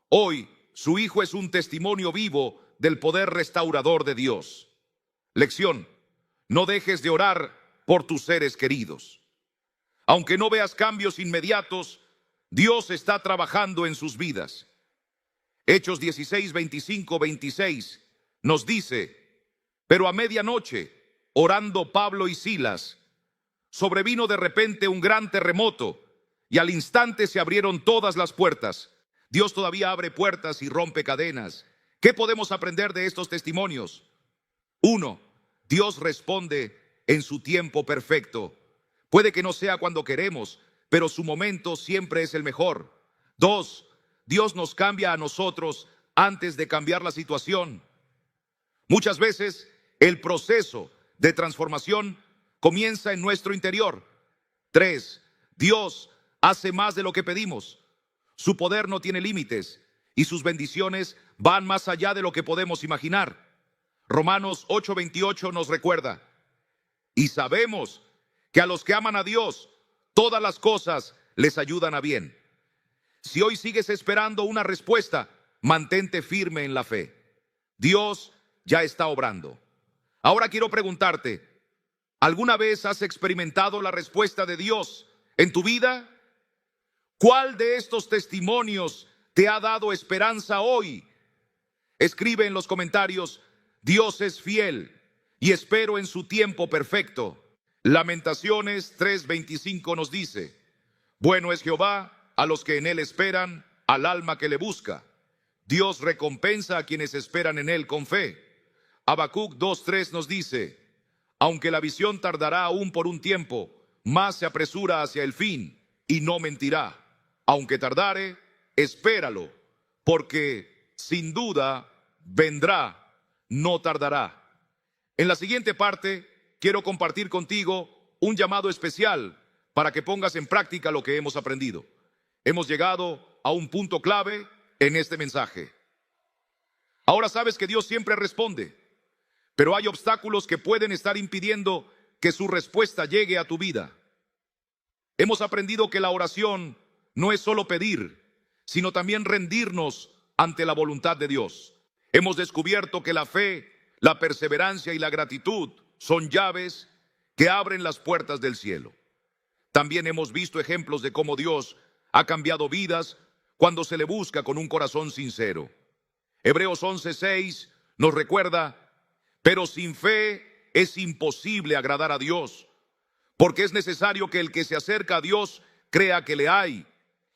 Hoy, su hijo es un testimonio vivo del poder restaurador de Dios. Lección: no dejes de orar por tus seres queridos. Aunque no veas cambios inmediatos, Dios está trabajando en sus vidas. Hechos 16, 25, 26 nos dice: pero a medianoche, orando Pablo y Silas, sobrevino de repente un gran terremoto y al instante se abrieron todas las puertas. Dios todavía abre puertas y rompe cadenas. ¿Qué podemos aprender de estos testimonios? 1. Dios responde en su tiempo perfecto. Puede que no sea cuando queremos, pero su momento siempre es el mejor. 2. Dios nos cambia a nosotros antes de cambiar la situación. Muchas veces el proceso de transformación comienza en nuestro interior. 3. Dios hace más de lo que pedimos. Su poder no tiene límites y sus bendiciones van más allá de lo que podemos imaginar. Romanos 8:28 nos recuerda: y sabemos que a los que aman a Dios, todas las cosas les ayudan a bien. Si hoy sigues esperando una respuesta, mantente firme en la fe. Dios ya está obrando. Ahora quiero preguntarte: ¿alguna vez has experimentado la respuesta de Dios en tu vida? ¿Cuál de estos testimonios te ha dado esperanza hoy? Escribe en los comentarios: Dios es fiel y espero en su tiempo perfecto. Lamentaciones 3:25 nos dice: bueno es Jehová a los que en él esperan, al alma que le busca. Dios recompensa a quienes esperan en él con fe. Habacuc 2:3 nos dice: aunque la visión tardará aún por un tiempo, más se apresura hacia el fin y no mentirá. Aunque tardare, espéralo, porque sin duda vendrá, no tardará. En la siguiente parte quiero compartir contigo un llamado especial para que pongas en práctica lo que hemos aprendido. Hemos llegado a un punto clave en este mensaje. Ahora sabes que Dios siempre responde, pero hay obstáculos que pueden estar impidiendo que su respuesta llegue a tu vida. Hemos aprendido que la oración no es solo pedir, sino también rendirnos ante la voluntad de Dios. Hemos descubierto que la fe, la perseverancia y la gratitud son llaves que abren las puertas del cielo. También hemos visto ejemplos de cómo Dios ha cambiado vidas cuando se le busca con un corazón sincero. Hebreos 11:6 nos recuerda: pero sin fe es imposible agradar a Dios, porque es necesario que el que se acerca a Dios crea que le hay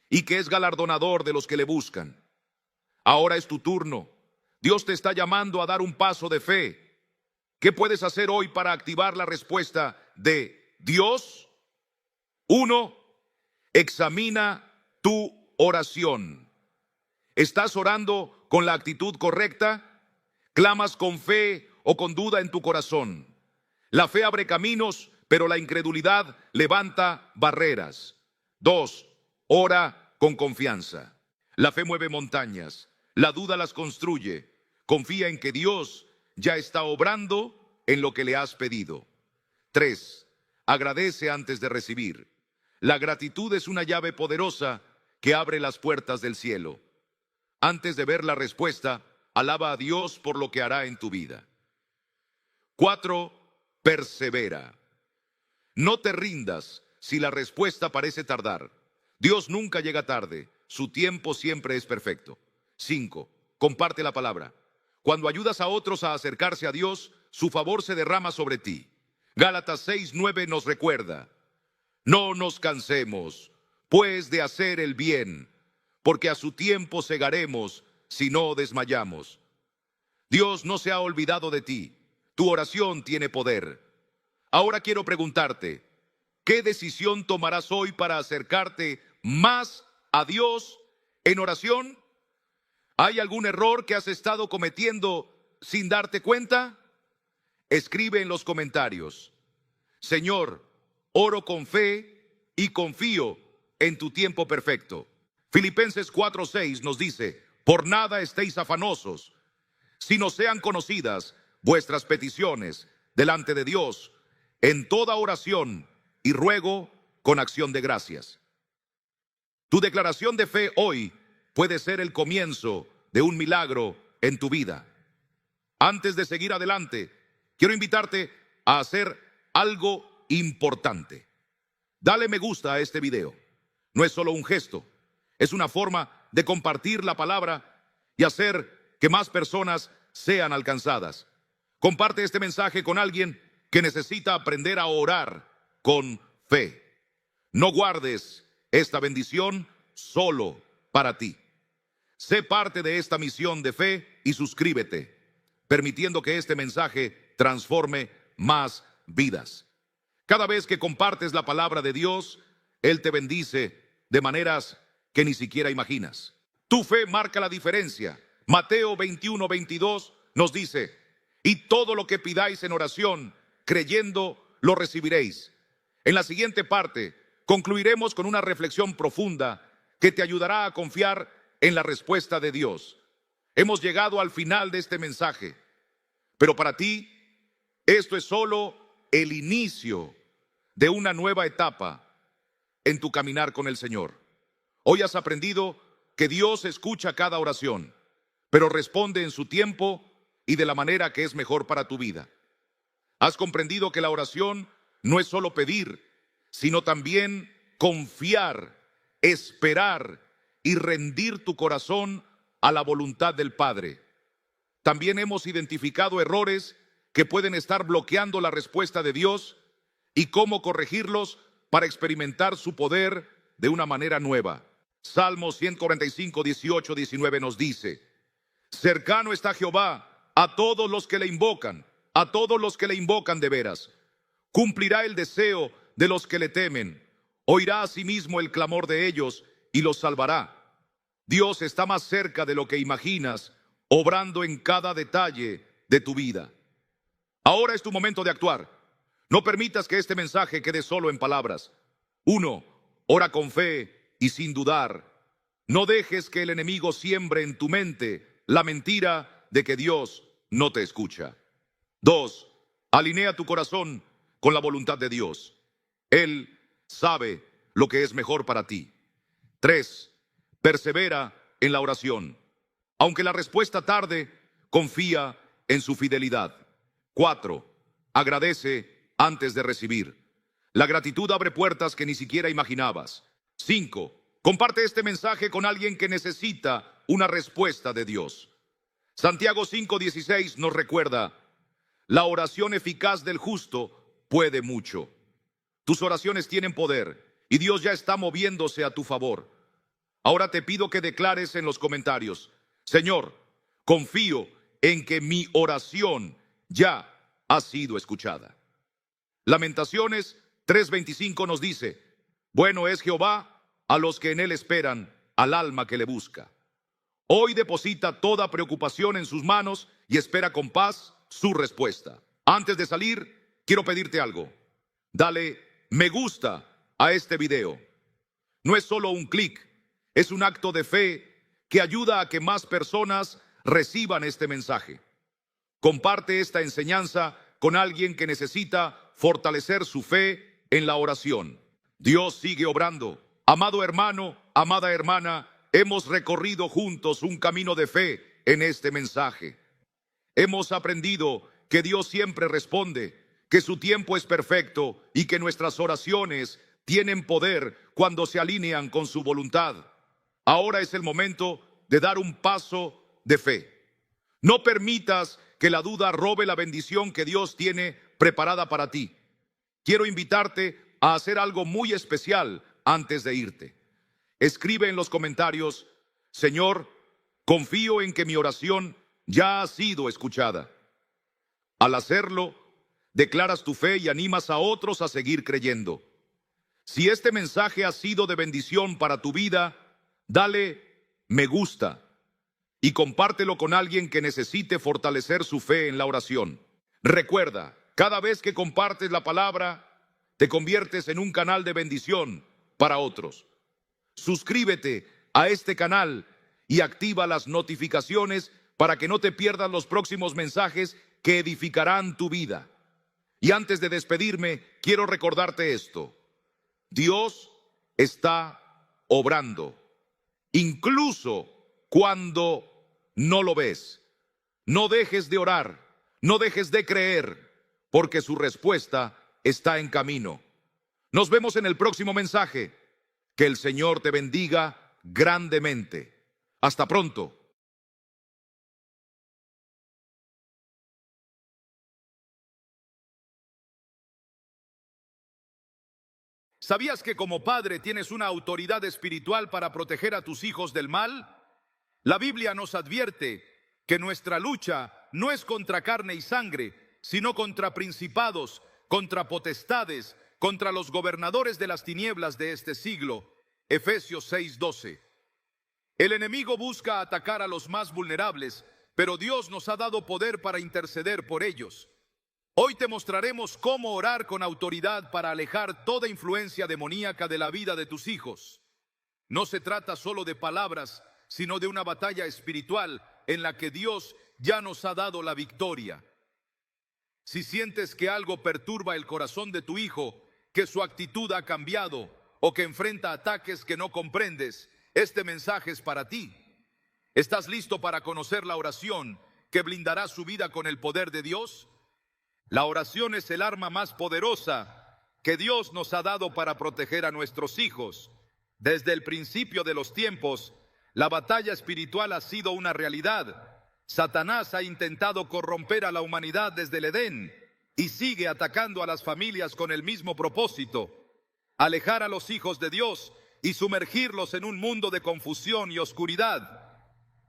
y que es galardonador de los que le buscan. Ahora es tu turno. Dios te está llamando a dar un paso de fe. ¿Qué puedes hacer hoy para activar la respuesta de Dios? 1. Examina tu oración. ¿Estás orando con la actitud correcta? ¿Clamas con fe o con duda en tu corazón? La fe abre caminos, pero la incredulidad levanta barreras. 2. Ora con confianza. La fe mueve montañas, la duda las construye. Confía en que Dios ya está obrando en lo que le has pedido. 3. Agradece antes de recibir. La gratitud es una llave poderosa que abre las puertas del cielo. Antes de ver la respuesta, alaba a Dios por lo que hará en tu vida. 4. Persevera. No te rindas si la respuesta parece tardar. Dios nunca llega tarde, su tiempo siempre es perfecto. 5. Comparte la palabra. Cuando ayudas a otros a acercarse a Dios, su favor se derrama sobre ti. Gálatas 6:9 nos recuerda: no nos cansemos, pues, de hacer el bien, porque a su tiempo segaremos si no desmayamos. Dios no se ha olvidado de ti. Tu oración tiene poder. Ahora quiero preguntarte, ¿qué decisión tomarás hoy para acercarte más a Dios en oración? ¿Hay algún error que has estado cometiendo sin darte cuenta? Escribe en los comentarios: Señor, oro con fe y confío en tu tiempo perfecto. Filipenses 4:6 nos dice: por nada estéis afanosos, sino sean conocidas vuestras peticiones delante de Dios en toda oración y ruego con acción de gracias. Tu declaración de fe hoy puede ser el comienzo de un milagro en tu vida. Antes de seguir adelante, quiero invitarte a hacer algo importante. Dale me gusta a este video. No es solo un gesto, es una forma de compartir la palabra y hacer que más personas sean alcanzadas. Comparte este mensaje con alguien que necesita aprender a orar con fe. No guardes esta bendición solo para ti. Sé parte de esta misión de fe y suscríbete, permitiendo que este mensaje transforme más vidas. Cada vez que compartes la palabra de Dios, Él te bendice de maneras que ni siquiera imaginas. Tu fe marca la diferencia. Mateo 21:22 nos dice: y todo lo que pidáis en oración, creyendo, lo recibiréis. En la siguiente parte, concluiremos con una reflexión profunda que te ayudará a confiar en la respuesta de Dios. Hemos llegado al final de este mensaje, pero para ti, esto es solo el inicio de una nueva etapa en tu caminar con el Señor. Hoy has aprendido que Dios escucha cada oración, pero responde en su tiempo y de la manera que es mejor para tu vida. Has comprendido que la oración no es solo pedir, sino también confiar, esperar y rendir tu corazón a la voluntad del Padre. También hemos identificado errores que pueden estar bloqueando la respuesta de Dios y cómo corregirlos para experimentar su poder de una manera nueva. Salmos 145, 18, 19 nos dice: cercano está Jehová a todos los que le invocan, a todos los que le invocan de veras. Cumplirá el deseo de los que le temen, oirá asimismo el clamor de ellos y los salvará. Dios está más cerca de lo que imaginas, obrando en cada detalle de tu vida. Ahora es tu momento de actuar. No permitas que este mensaje quede solo en palabras. 1. Ora con fe y sin dudar. No dejes que el enemigo siembre en tu mente la mentira de que Dios no te escucha. 2. Alinea tu corazón con la voluntad de Dios. Él sabe lo que es mejor para ti. 3. Persevera en la oración. Aunque la respuesta tarde, confía en su fidelidad. 4. Agradece antes de recibir. La gratitud abre puertas que ni siquiera imaginabas. 5. Comparte este mensaje con alguien que necesita una respuesta de Dios. Santiago 5:16 nos recuerda: la oración eficaz del justo puede mucho. Tus oraciones tienen poder y Dios ya está moviéndose a tu favor. Ahora te pido que declares en los comentarios: Señor, confío en que mi oración ya ha sido escuchada. Lamentaciones 3:25 nos dice: bueno es Jehová a los que en él esperan, al alma que le busca. Hoy deposita toda preocupación en sus manos y espera con paz su respuesta. Antes de salir, quiero pedirte algo. Dale me gusta a este video. No es solo un clic, es un acto de fe que ayuda a que más personas reciban este mensaje. Comparte esta enseñanza con alguien que necesita fortalecer su fe en la oración. Dios sigue obrando. Amado hermano, amada hermana, hemos recorrido juntos un camino de fe en este mensaje. Hemos aprendido que Dios siempre responde, que su tiempo es perfecto y que nuestras oraciones tienen poder cuando se alinean con su voluntad. Ahora es el momento de dar un paso de fe. No permitas que la duda robe la bendición que Dios tiene preparada para ti. Quiero invitarte a hacer algo muy especial antes de irte. Escribe en los comentarios: Señor, confío en que mi oración ya ha sido escuchada. Al hacerlo, declaras tu fe y animas a otros a seguir creyendo. Si este mensaje ha sido de bendición para tu vida, dale me gusta y compártelo con alguien que necesite fortalecer su fe en la oración. Recuerda, cada vez que compartes la palabra, te conviertes en un canal de bendición para otros. Suscríbete a este canal y activa las notificaciones para que no te pierdas los próximos mensajes que edificarán tu vida. Y antes de despedirme, quiero recordarte esto: Dios está obrando, incluso cuando no lo ves. No dejes de orar, no dejes de creer, porque su respuesta está en camino. Nos vemos en el próximo mensaje. Que el Señor te bendiga grandemente. Hasta pronto. ¿Sabías que como padre tienes una autoridad espiritual para proteger a tus hijos del mal? La Biblia nos advierte que nuestra lucha no es contra carne y sangre, sino contra principados, contra potestades, contra los gobernadores de las tinieblas de este siglo. Efesios 6:12. El enemigo busca atacar a los más vulnerables, pero Dios nos ha dado poder para interceder por ellos. Hoy te mostraremos cómo orar con autoridad para alejar toda influencia demoníaca de la vida de tus hijos. No se trata solo de palabras, sino de una batalla espiritual en la que Dios ya nos ha dado la victoria. Si sientes que algo perturba el corazón de tu hijo, que su actitud ha cambiado o que enfrenta ataques que no comprendes, este mensaje es para ti. ¿Estás listo para conocer la oración que blindará su vida con el poder de Dios? La oración es el arma más poderosa que Dios nos ha dado para proteger a nuestros hijos. Desde el principio de los tiempos, la batalla espiritual ha sido una realidad. Satanás ha intentado corromper a la humanidad desde el Edén y sigue atacando a las familias con el mismo propósito: alejar a los hijos de Dios y sumergirlos en un mundo de confusión y oscuridad.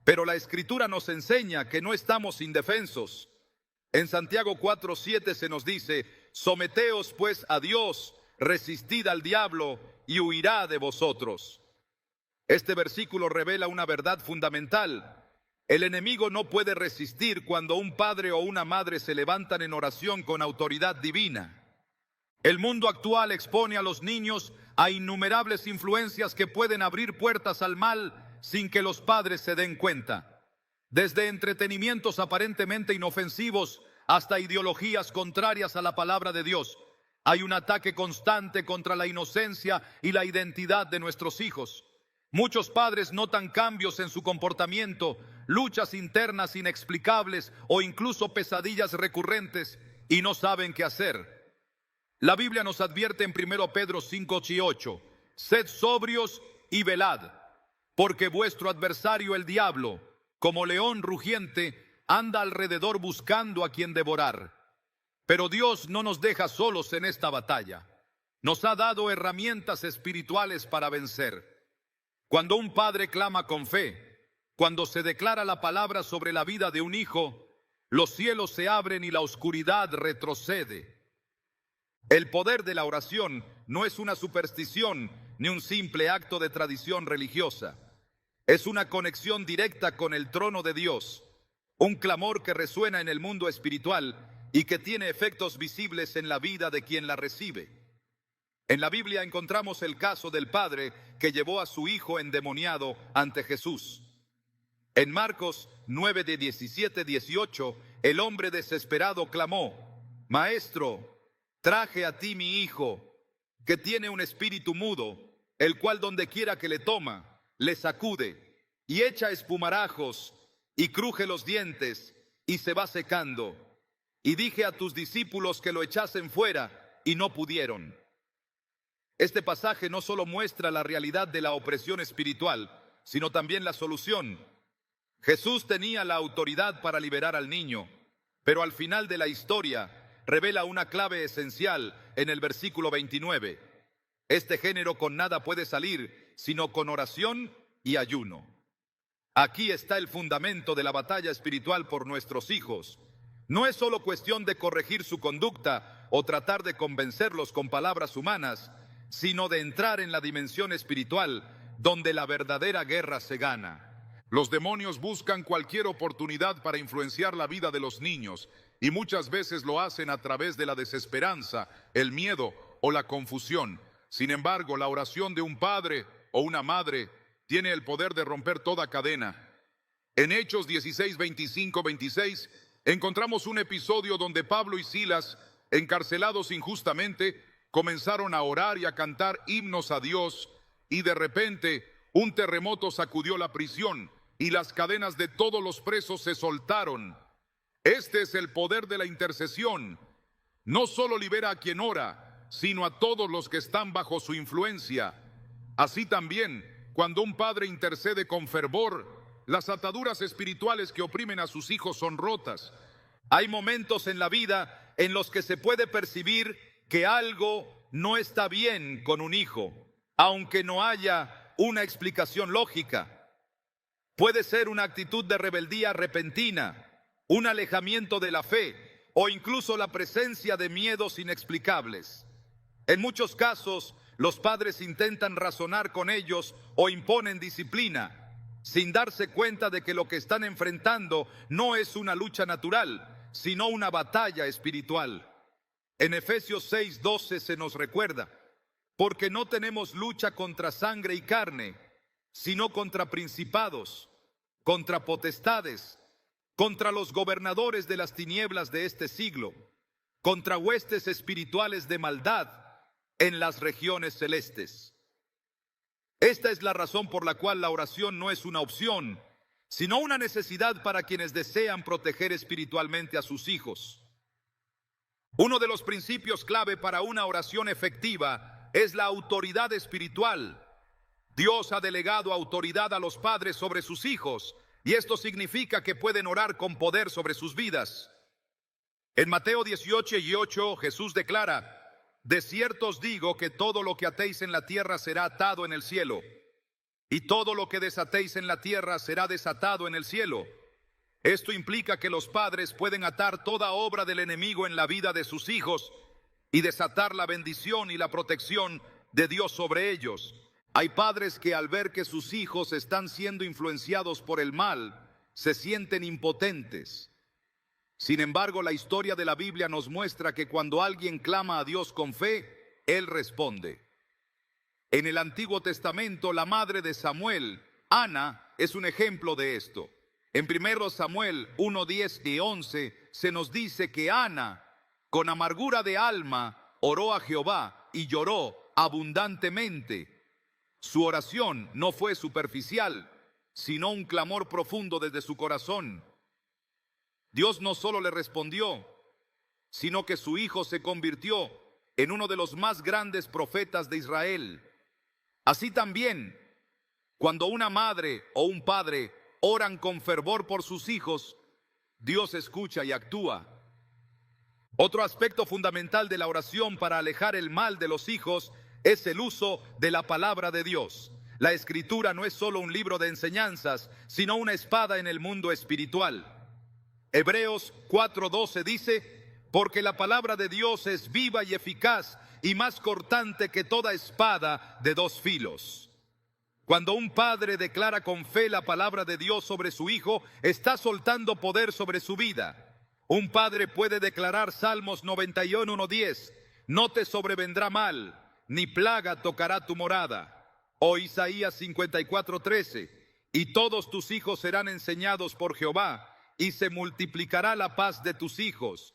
Pero la Escritura nos enseña que no estamos indefensos. En Santiago 4:7 se nos dice: someteos pues a Dios, resistid al diablo y huirá de vosotros. Este versículo revela una verdad fundamental. El enemigo no puede resistir cuando un padre o una madre se levantan en oración con autoridad divina. El mundo actual expone a los niños a innumerables influencias que pueden abrir puertas al mal sin que los padres se den cuenta. Desde entretenimientos aparentemente inofensivos hasta ideologías contrarias a la palabra de Dios, hay un ataque constante contra la inocencia y la identidad de nuestros hijos. Muchos padres notan cambios en su comportamiento, luchas internas inexplicables o incluso pesadillas recurrentes y no saben qué hacer. La Biblia nos advierte en 1 Pedro 5:8: sed sobrios y velad, porque vuestro adversario el diablo, como león rugiente, anda alrededor buscando a quien devorar. Pero Dios no nos deja solos en esta batalla. Nos ha dado herramientas espirituales para vencer. Cuando un padre clama con fe, cuando se declara la palabra sobre la vida de un hijo, los cielos se abren y la oscuridad retrocede. El poder de la oración no es una superstición ni un simple acto de tradición religiosa. Es una conexión directa con el trono de Dios, un clamor que resuena en el mundo espiritual y que tiene efectos visibles en la vida de quien la recibe. En la Biblia encontramos el caso del padre que llevó a su hijo endemoniado ante Jesús. En Marcos 9 de 17-18, el hombre desesperado clamó: Maestro, traje a ti mi hijo, que tiene un espíritu mudo, el cual donde quiera que le toma, le sacude y echa espumarajos y cruje los dientes y se va secando. Y dije a tus discípulos que lo echasen fuera y no pudieron. Este pasaje no solo muestra la realidad de la opresión espiritual, sino también la solución. Jesús tenía la autoridad para liberar al niño, pero al final de la historia revela una clave esencial en el versículo 29. Este género con nada puede salir, sino con oración y ayuno. Aquí está el fundamento de la batalla espiritual por nuestros hijos. No es solo cuestión de corregir su conducta o tratar de convencerlos con palabras humanas, sino de entrar en la dimensión espiritual, donde la verdadera guerra se gana. Los demonios buscan cualquier oportunidad para influenciar la vida de los niños, y muchas veces lo hacen a través de la desesperanza, el miedo o la confusión. Sin embargo, la oración de un padre o una madre tiene el poder de romper toda cadena. En Hechos 16, 25, 26, encontramos un episodio donde Pablo y Silas, encarcelados injustamente, comenzaron a orar y a cantar himnos a Dios, y de repente un terremoto sacudió la prisión y las cadenas de todos los presos se soltaron. Este es el poder de la intercesión. No solo libera a quien ora, sino a todos los que están bajo su influencia. Así también, cuando un padre intercede con fervor, las ataduras espirituales que oprimen a sus hijos son rotas. Hay momentos en la vida en los que se puede percibir que algo no está bien con un hijo, aunque no haya una explicación lógica. Puede ser una actitud de rebeldía repentina, un alejamiento de la fe o incluso la presencia de miedos inexplicables. En muchos casos, los padres intentan razonar con ellos o imponen disciplina, sin darse cuenta de que lo que están enfrentando no es una lucha natural, sino una batalla espiritual. En Efesios 6:12 se nos recuerda: porque no tenemos lucha contra sangre y carne, sino contra principados, contra potestades, contra los gobernadores de las tinieblas de este siglo, contra huestes espirituales de maldad en las regiones celestes. Esta es la razón por la cual la oración no es una opción, sino una necesidad para quienes desean proteger espiritualmente a sus hijos. Uno de los principios clave para una oración efectiva es la autoridad espiritual. Dios ha delegado autoridad a los padres sobre sus hijos, y esto significa que pueden orar con poder sobre sus vidas. En Mateo 18:8, Jesús declara: de cierto os digo que todo lo que atéis en la tierra será atado en el cielo, y todo lo que desatéis en la tierra será desatado en el cielo. Esto implica que los padres pueden atar toda obra del enemigo en la vida de sus hijos y desatar la bendición y la protección de Dios sobre ellos. Hay padres que al ver que sus hijos están siendo influenciados por el mal, se sienten impotentes. Sin embargo, la historia de la Biblia nos muestra que cuando alguien clama a Dios con fe, Él responde. En el Antiguo Testamento, la madre de Samuel, Ana, es un ejemplo de esto. En 1 Samuel 1:10 y 11 se nos dice que Ana, con amargura de alma, oró a Jehová y lloró abundantemente. Su oración no fue superficial, sino un clamor profundo desde su corazón. Dios no solo le respondió, sino que su hijo se convirtió en uno de los más grandes profetas de Israel. Así también, cuando una madre o un padre oran con fervor por sus hijos, Dios escucha y actúa. Otro aspecto fundamental de la oración para alejar el mal de los hijos es el uso de la palabra de Dios. La Escritura no es solo un libro de enseñanzas, sino una espada en el mundo espiritual. Hebreos 4:12 dice: porque la palabra de Dios es viva y eficaz y más cortante que toda espada de dos filos. Cuando un padre declara con fe la palabra de Dios sobre su hijo, está soltando poder sobre su vida. Un padre puede declarar Salmos 91:10, no te sobrevendrá mal, ni plaga tocará tu morada. O Isaías 54:13, y todos tus hijos serán enseñados por Jehová, y se multiplicará la paz de tus hijos.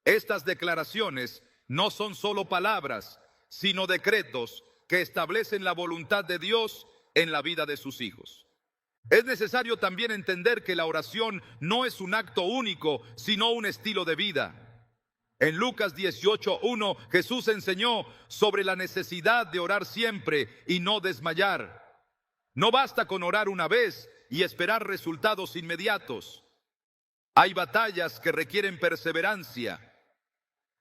Estas declaraciones no son solo palabras, sino decretos que establecen la voluntad de Dios en la vida de sus hijos. Es necesario también entender que la oración no es un acto único, sino un estilo de vida. En Lucas 18:1, Jesús enseñó sobre la necesidad de orar siempre y no desmayar. No basta con orar una vez y esperar resultados inmediatos. Hay batallas que requieren perseverancia.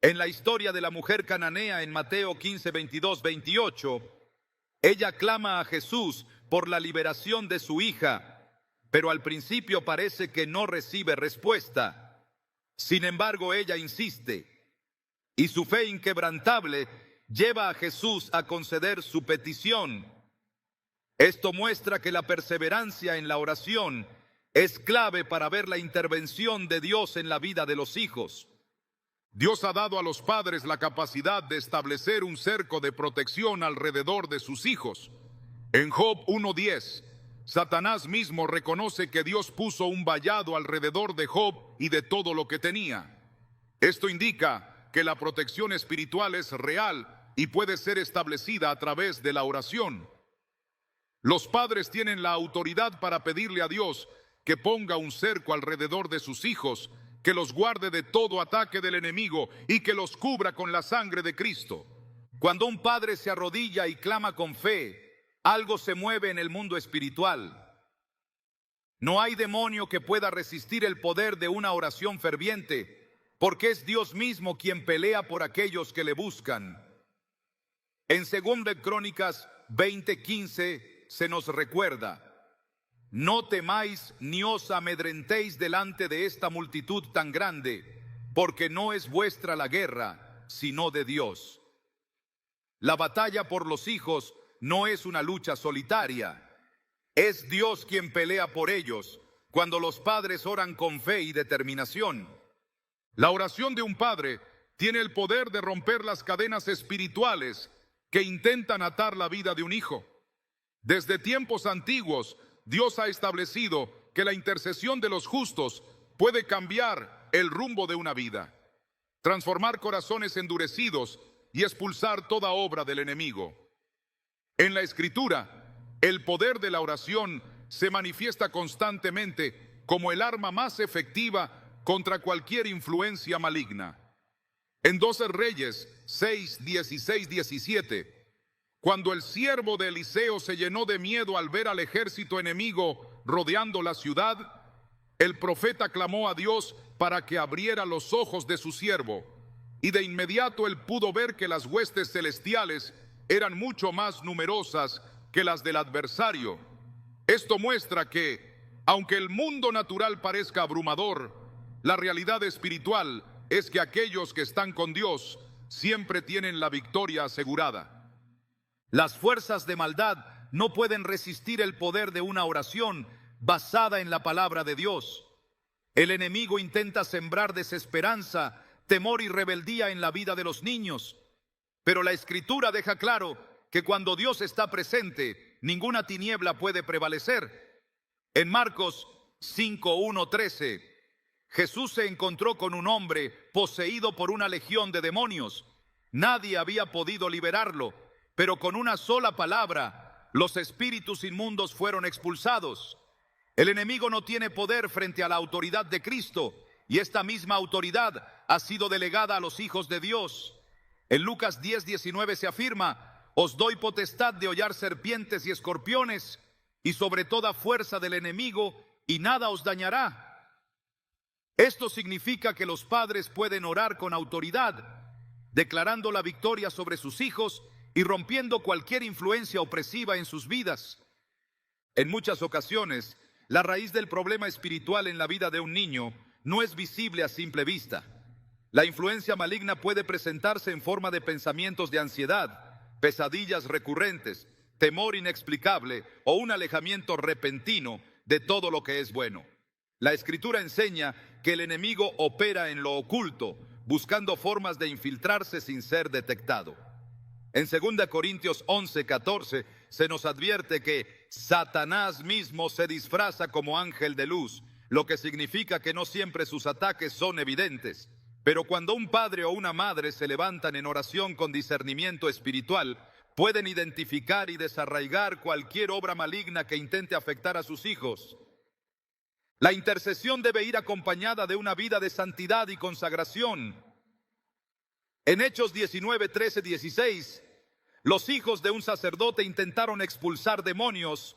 En la historia de la mujer cananea en Mateo 15:22-28, ella clama a Jesús por la liberación de su hija, pero al principio parece que no recibe respuesta. Sin embargo, ella insiste, y su fe inquebrantable lleva a Jesús a conceder su petición. Esto muestra que la perseverancia en la oración es clave para ver la intervención de Dios en la vida de los hijos. Dios ha dado a los padres la capacidad de establecer un cerco de protección alrededor de sus hijos. En Job 1:10, Satanás mismo reconoce que Dios puso un vallado alrededor de Job y de todo lo que tenía. Esto indica que la protección espiritual es real y puede ser establecida a través de la oración. Los padres tienen la autoridad para pedirle a Dios que ponga un cerco alrededor de sus hijos, que los guarde de todo ataque del enemigo y que los cubra con la sangre de Cristo. Cuando un padre se arrodilla y clama con fe, algo se mueve en el mundo espiritual. No hay demonio que pueda resistir el poder de una oración ferviente, porque es Dios mismo quien pelea por aquellos que le buscan. En 2 Crónicas 20:15 se nos recuerda: no temáis ni os amedrentéis delante de esta multitud tan grande, porque no es vuestra la guerra, sino de Dios. La batalla por los hijos no es una lucha solitaria. Es Dios quien pelea por ellos cuando los padres oran con fe y determinación. La oración de un padre tiene el poder de romper las cadenas espirituales que intentan atar la vida de un hijo. Desde tiempos antiguos, Dios ha establecido que la intercesión de los justos puede cambiar el rumbo de una vida, transformar corazones endurecidos y expulsar toda obra del enemigo. En la Escritura, el poder de la oración se manifiesta constantemente como el arma más efectiva contra cualquier influencia maligna. En 2 Reyes 6:16-17, cuando el siervo de Eliseo se llenó de miedo al ver al ejército enemigo rodeando la ciudad, el profeta clamó a Dios para que abriera los ojos de su siervo, y de inmediato él pudo ver que las huestes celestiales eran mucho más numerosas que las del adversario. Esto muestra que, aunque el mundo natural parezca abrumador, la realidad espiritual es que aquellos que están con Dios siempre tienen la victoria asegurada. Las fuerzas de maldad no pueden resistir el poder de una oración basada en la palabra de Dios. El enemigo intenta sembrar desesperanza, temor y rebeldía en la vida de los niños, pero la Escritura deja claro que cuando Dios está presente, ninguna tiniebla puede prevalecer. En Marcos 5:1-13, Jesús se encontró con un hombre poseído por una legión de demonios. Nadie había podido liberarlo, pero con una sola palabra, los espíritus inmundos fueron expulsados. El enemigo no tiene poder frente a la autoridad de Cristo, y esta misma autoridad ha sido delegada a los hijos de Dios. En Lucas 10:19 se afirma: os doy potestad de hollar serpientes y escorpiones, y sobre toda fuerza del enemigo, y nada os dañará. Esto significa que los padres pueden orar con autoridad, declarando la victoria sobre sus hijos y rompiendo cualquier influencia opresiva en sus vidas. En muchas ocasiones, la raíz del problema espiritual en la vida de un niño no es visible a simple vista. La influencia maligna puede presentarse en forma de pensamientos de ansiedad, pesadillas recurrentes, temor inexplicable o un alejamiento repentino de todo lo que es bueno. La Escritura enseña que el enemigo opera en lo oculto, buscando formas de infiltrarse sin ser detectado. En 2 Corintios 11:14 se nos advierte que Satanás mismo se disfraza como ángel de luz, lo que significa que no siempre sus ataques son evidentes. Pero cuando un padre o una madre se levantan en oración con discernimiento espiritual, pueden identificar y desarraigar cualquier obra maligna que intente afectar a sus hijos. La intercesión debe ir acompañada de una vida de santidad y consagración. En Hechos 19, 13, 16, los hijos de un sacerdote intentaron expulsar demonios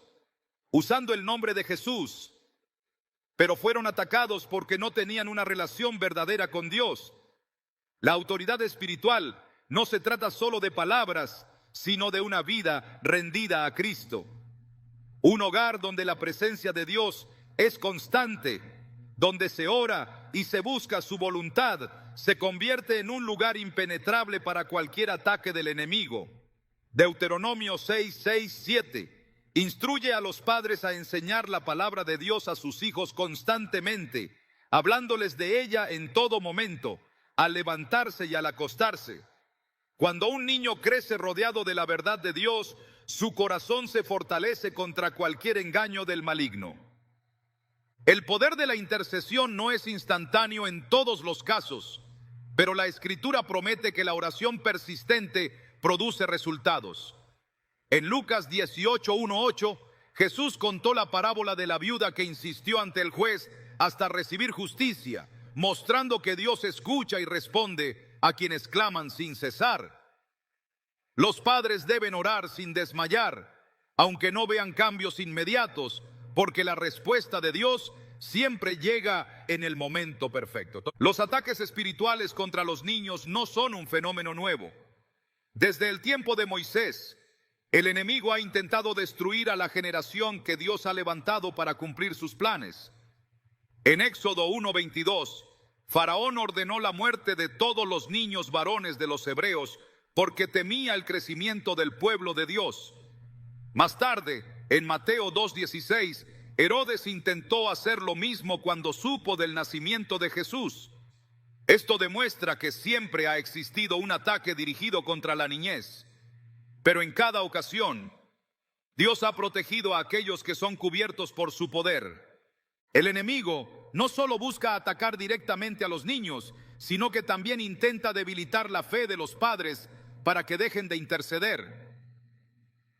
usando el nombre de Jesús, pero fueron atacados porque no tenían una relación verdadera con Dios. La autoridad espiritual no se trata solo de palabras, sino de una vida rendida a Cristo. Un hogar donde la presencia de Dios es constante, donde se ora y se busca su voluntad, se convierte en un lugar impenetrable para cualquier ataque del enemigo. Deuteronomio 6, 6, 7. Instruye a los padres a enseñar la palabra de Dios a sus hijos constantemente, hablándoles de ella en todo momento, al levantarse y al acostarse. Cuando un niño crece rodeado de la verdad de Dios, su corazón se fortalece contra cualquier engaño del maligno. El poder de la intercesión no es instantáneo en todos los casos, pero la Escritura promete que la oración persistente produce resultados. En Lucas 18, 1, 8, Jesús contó la parábola de la viuda que insistió ante el juez hasta recibir justicia, mostrando que Dios escucha y responde a quienes claman sin cesar. Los padres deben orar sin desmayar, aunque no vean cambios inmediatos, porque la respuesta de Dios siempre llega en el momento perfecto. Los ataques espirituales contra los niños no son un fenómeno nuevo. Desde el tiempo de Moisés, el enemigo ha intentado destruir a la generación que Dios ha levantado para cumplir sus planes. En Éxodo 1:22, Faraón ordenó la muerte de todos los niños varones de los hebreos porque temía el crecimiento del pueblo de Dios. Más tarde, en Mateo 2:16, Herodes intentó hacer lo mismo cuando supo del nacimiento de Jesús. Esto demuestra que siempre ha existido un ataque dirigido contra la niñez. Pero en cada ocasión, Dios ha protegido a aquellos que son cubiertos por su poder. El enemigo no solo busca atacar directamente a los niños, sino que también intenta debilitar la fe de los padres para que dejen de interceder.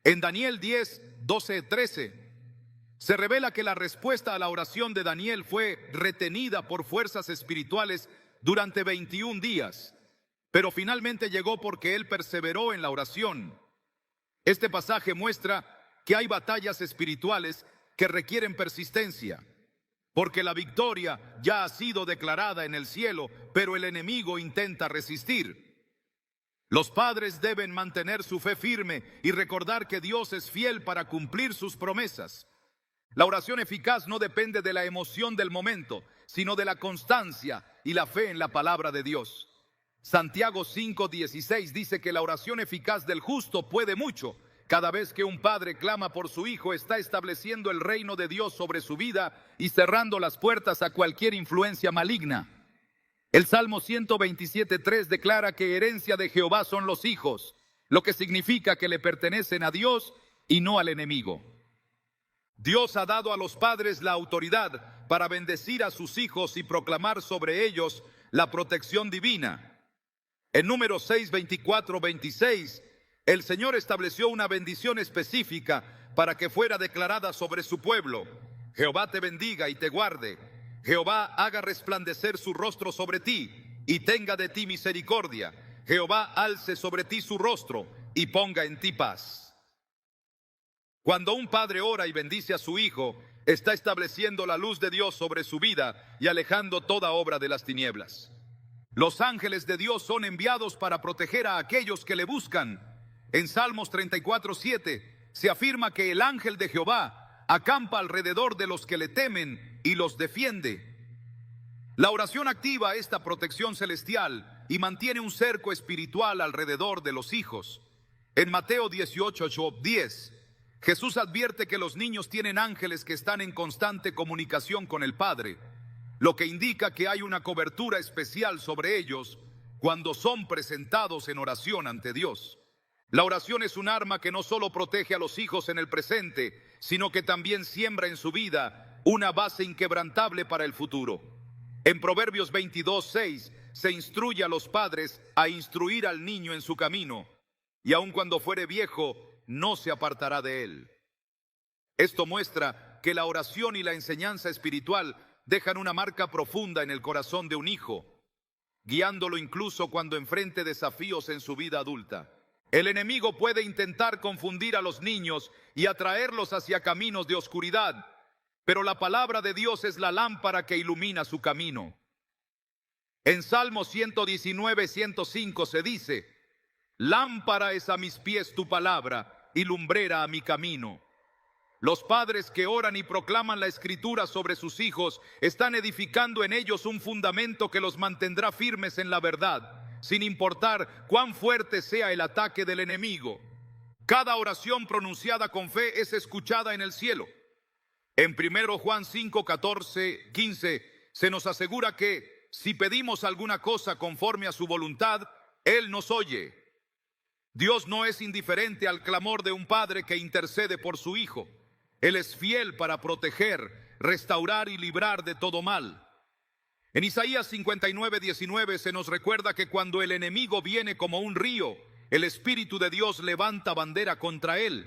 En Daniel 10, 12, 13, se revela que la respuesta a la oración de Daniel fue retenida por fuerzas espirituales durante 21 días, pero finalmente llegó porque él perseveró en la oración. Este pasaje muestra que hay batallas espirituales que requieren persistencia, porque la victoria ya ha sido declarada en el cielo, pero el enemigo intenta resistir. Los padres deben mantener su fe firme y recordar que Dios es fiel para cumplir sus promesas. La oración eficaz no depende de la emoción del momento, sino de la constancia y la fe en la palabra de Dios. Santiago 5:16 dice que la oración eficaz del justo puede mucho. Cada vez que un padre clama por su hijo, está estableciendo el reino de Dios sobre su vida y cerrando las puertas a cualquier influencia maligna. El Salmo 127:3 declara que herencia de Jehová son los hijos, lo que significa que le pertenecen a Dios y no al enemigo. Dios ha dado a los padres la autoridad para bendecir a sus hijos y proclamar sobre ellos la protección divina. En Números 6, 24, 26, el Señor estableció una bendición específica para que fuera declarada sobre su pueblo. Jehová te bendiga y te guarde. Jehová haga resplandecer su rostro sobre ti y tenga de ti misericordia. Jehová alce sobre ti su rostro y ponga en ti paz. Cuando un padre ora y bendice a su hijo, está estableciendo la luz de Dios sobre su vida y alejando toda obra de las tinieblas. Los ángeles de Dios son enviados para proteger a aquellos que le buscan. En Salmos 34:7 se afirma que el ángel de Jehová acampa alrededor de los que le temen y los defiende. La oración activa esta protección celestial y mantiene un cerco espiritual alrededor de los hijos. En Mateo 18:10, Jesús advierte que los niños tienen ángeles que están en constante comunicación con el Padre, lo que indica que hay una cobertura especial sobre ellos cuando son presentados en oración ante Dios. La oración es un arma que no solo protege a los hijos en el presente, sino que también siembra en su vida una base inquebrantable para el futuro. En Proverbios 22:6 se instruye a los padres a instruir al niño en su camino, y aun cuando fuere viejo, no se apartará de él. Esto muestra que la oración y la enseñanza espiritual dejan una marca profunda en el corazón de un hijo, guiándolo incluso cuando enfrente desafíos en su vida adulta. El enemigo puede intentar confundir a los niños y atraerlos hacia caminos de oscuridad, pero la palabra de Dios es la lámpara que ilumina su camino. En Salmo 119:105 se dice: lámpara es a mis pies tu palabra y lumbrera a mi camino. Los padres que oran y proclaman la Escritura sobre sus hijos están edificando en ellos un fundamento que los mantendrá firmes en la verdad, sin importar cuán fuerte sea el ataque del enemigo. Cada oración pronunciada con fe es escuchada en el cielo. En 1 Juan 5:14-15 se nos asegura que si pedimos alguna cosa conforme a su voluntad, Él nos oye. Dios no es indiferente al clamor de un padre que intercede por su hijo. Él es fiel para proteger, restaurar y librar de todo mal. En Isaías 59:19 se nos recuerda que cuando el enemigo viene como un río, el Espíritu de Dios levanta bandera contra él.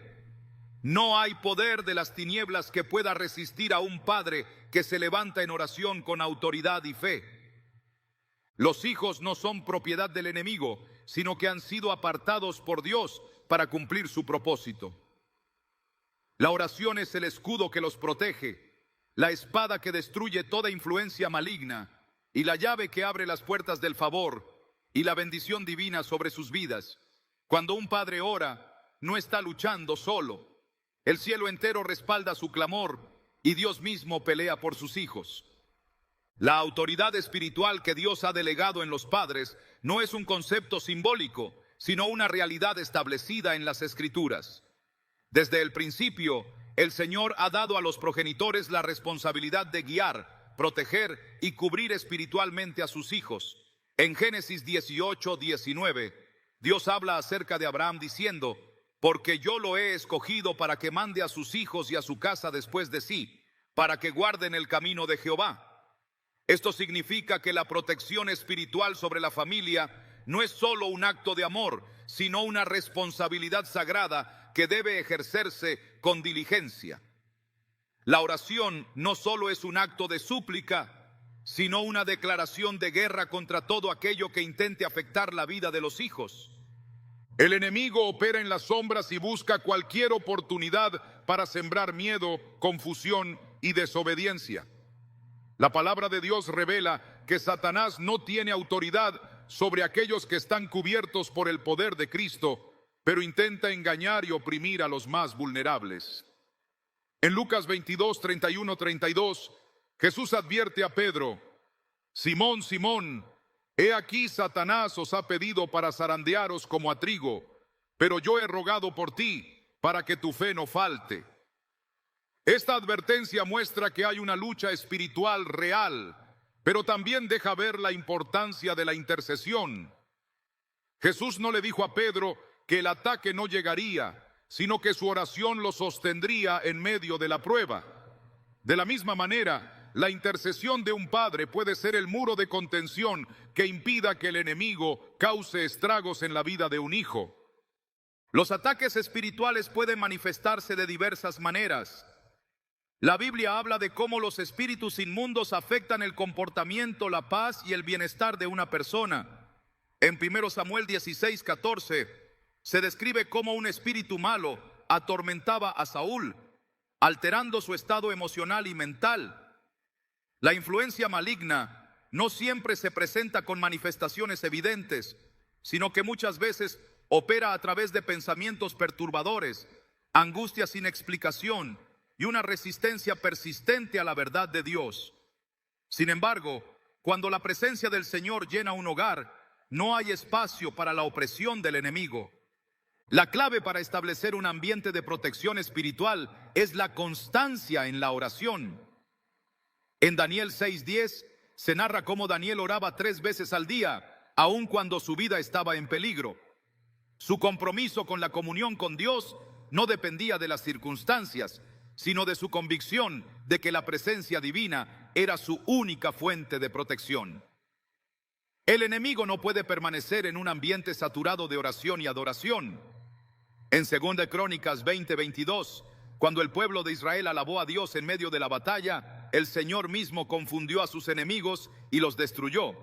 No hay poder de las tinieblas que pueda resistir a un padre que se levanta en oración con autoridad y fe. Los hijos no son propiedad del enemigo, sino que han sido apartados por Dios para cumplir su propósito. La oración es el escudo que los protege, la espada que destruye toda influencia maligna y la llave que abre las puertas del favor y la bendición divina sobre sus vidas. Cuando un padre ora, no está luchando solo. El cielo entero respalda su clamor y Dios mismo pelea por sus hijos. La autoridad espiritual que Dios ha delegado en los padres no es un concepto simbólico, sino una realidad establecida en las Escrituras. Desde el principio, el Señor ha dado a los progenitores la responsabilidad de guiar, proteger y cubrir espiritualmente a sus hijos. En Génesis 18:19, Dios habla acerca de Abraham diciendo: porque yo lo he escogido para que mande a sus hijos y a su casa después de sí, para que guarden el camino de Jehová. Esto significa que la protección espiritual sobre la familia no es solo un acto de amor, sino una responsabilidad sagrada que debe ejercerse con diligencia. La oración no solo es un acto de súplica, sino una declaración de guerra contra todo aquello que intente afectar la vida de los hijos. El enemigo opera en las sombras y busca cualquier oportunidad para sembrar miedo, confusión y desobediencia. La palabra de Dios revela que Satanás no tiene autoridad sobre aquellos que están cubiertos por el poder de Cristo, pero intenta engañar y oprimir a los más vulnerables. En Lucas 22:31-32, Jesús advierte a Pedro: Simón, Simón, he aquí Satanás os ha pedido para zarandearos como a trigo, pero yo he rogado por ti para que tu fe no falte. Esta advertencia muestra que hay una lucha espiritual real, pero también deja ver la importancia de la intercesión. Jesús no le dijo a Pedro que el ataque no llegaría, sino que su oración lo sostendría en medio de la prueba. De la misma manera, la intercesión de un padre puede ser el muro de contención que impida que el enemigo cause estragos en la vida de un hijo. Los ataques espirituales pueden manifestarse de diversas maneras. La Biblia habla de cómo los espíritus inmundos afectan el comportamiento, la paz y el bienestar de una persona. En 1 Samuel 16:14 se describe cómo un espíritu malo atormentaba a Saúl, alterando su estado emocional y mental. La influencia maligna no siempre se presenta con manifestaciones evidentes, sino que muchas veces opera a través de pensamientos perturbadores, angustia sin explicación y una resistencia persistente a la verdad de Dios. Sin embargo, cuando la presencia del Señor llena un hogar, no hay espacio para la opresión del enemigo. La clave para establecer un ambiente de protección espiritual es la constancia en la oración. En Daniel 6:10 se narra cómo Daniel oraba 3 veces al día, aun cuando su vida estaba en peligro. Su compromiso con la comunión con Dios no dependía de las circunstancias, sino de su convicción de que la presencia divina era su única fuente de protección. El enemigo no puede permanecer en un ambiente saturado de oración y adoración. En 2 Crónicas 20:22, cuando el pueblo de Israel alabó a Dios en medio de la batalla, el Señor mismo confundió a sus enemigos y los destruyó.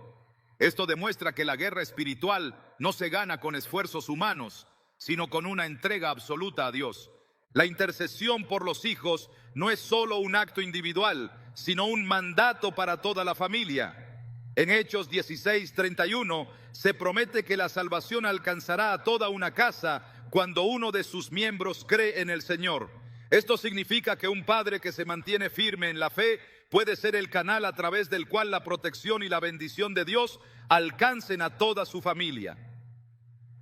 Esto demuestra que la guerra espiritual no se gana con esfuerzos humanos, sino con una entrega absoluta a Dios. La intercesión por los hijos no es solo un acto individual, sino un mandato para toda la familia. En Hechos 16:31 se promete que la salvación alcanzará a toda una casa cuando uno de sus miembros cree en el Señor. Esto significa que un padre que se mantiene firme en la fe puede ser el canal a través del cual la protección y la bendición de Dios alcancen a toda su familia.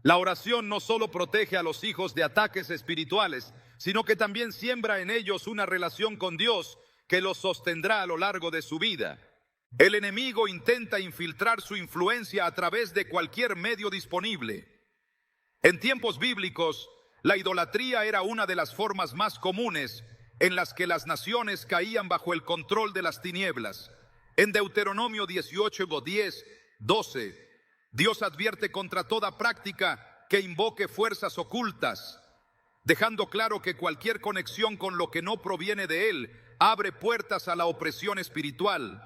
La oración no solo protege a los hijos de ataques espirituales, sino que también siembra en ellos una relación con Dios que los sostendrá a lo largo de su vida. El enemigo intenta infiltrar su influencia a través de cualquier medio disponible. En tiempos bíblicos, la idolatría era una de las formas más comunes en las que las naciones caían bajo el control de las tinieblas. En Deuteronomio 18:10, 12, Dios advierte contra toda práctica que invoque fuerzas ocultas, dejando claro que cualquier conexión con lo que no proviene de Él abre puertas a la opresión espiritual.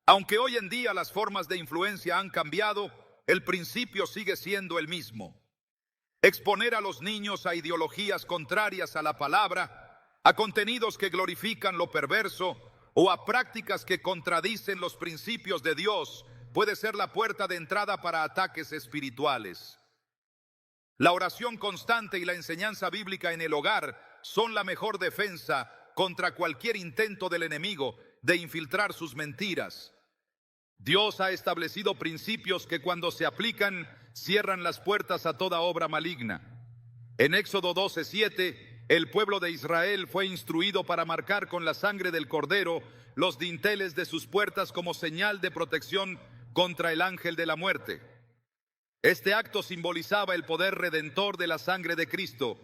Aunque hoy en día las formas de influencia han cambiado, el principio sigue siendo el mismo. Exponer a los niños a ideologías contrarias a la palabra, a contenidos que glorifican lo perverso o a prácticas que contradicen los principios de Dios puede ser la puerta de entrada para ataques espirituales. La oración constante y la enseñanza bíblica en el hogar son la mejor defensa contra cualquier intento del enemigo de infiltrar sus mentiras. Dios ha establecido principios que cuando se aplican cierran las puertas a toda obra maligna. En Éxodo 12:7, el pueblo de Israel fue instruido para marcar con la sangre del cordero los dinteles de sus puertas como señal de protección contra el ángel de la muerte. Este acto simbolizaba el poder redentor de la sangre de Cristo,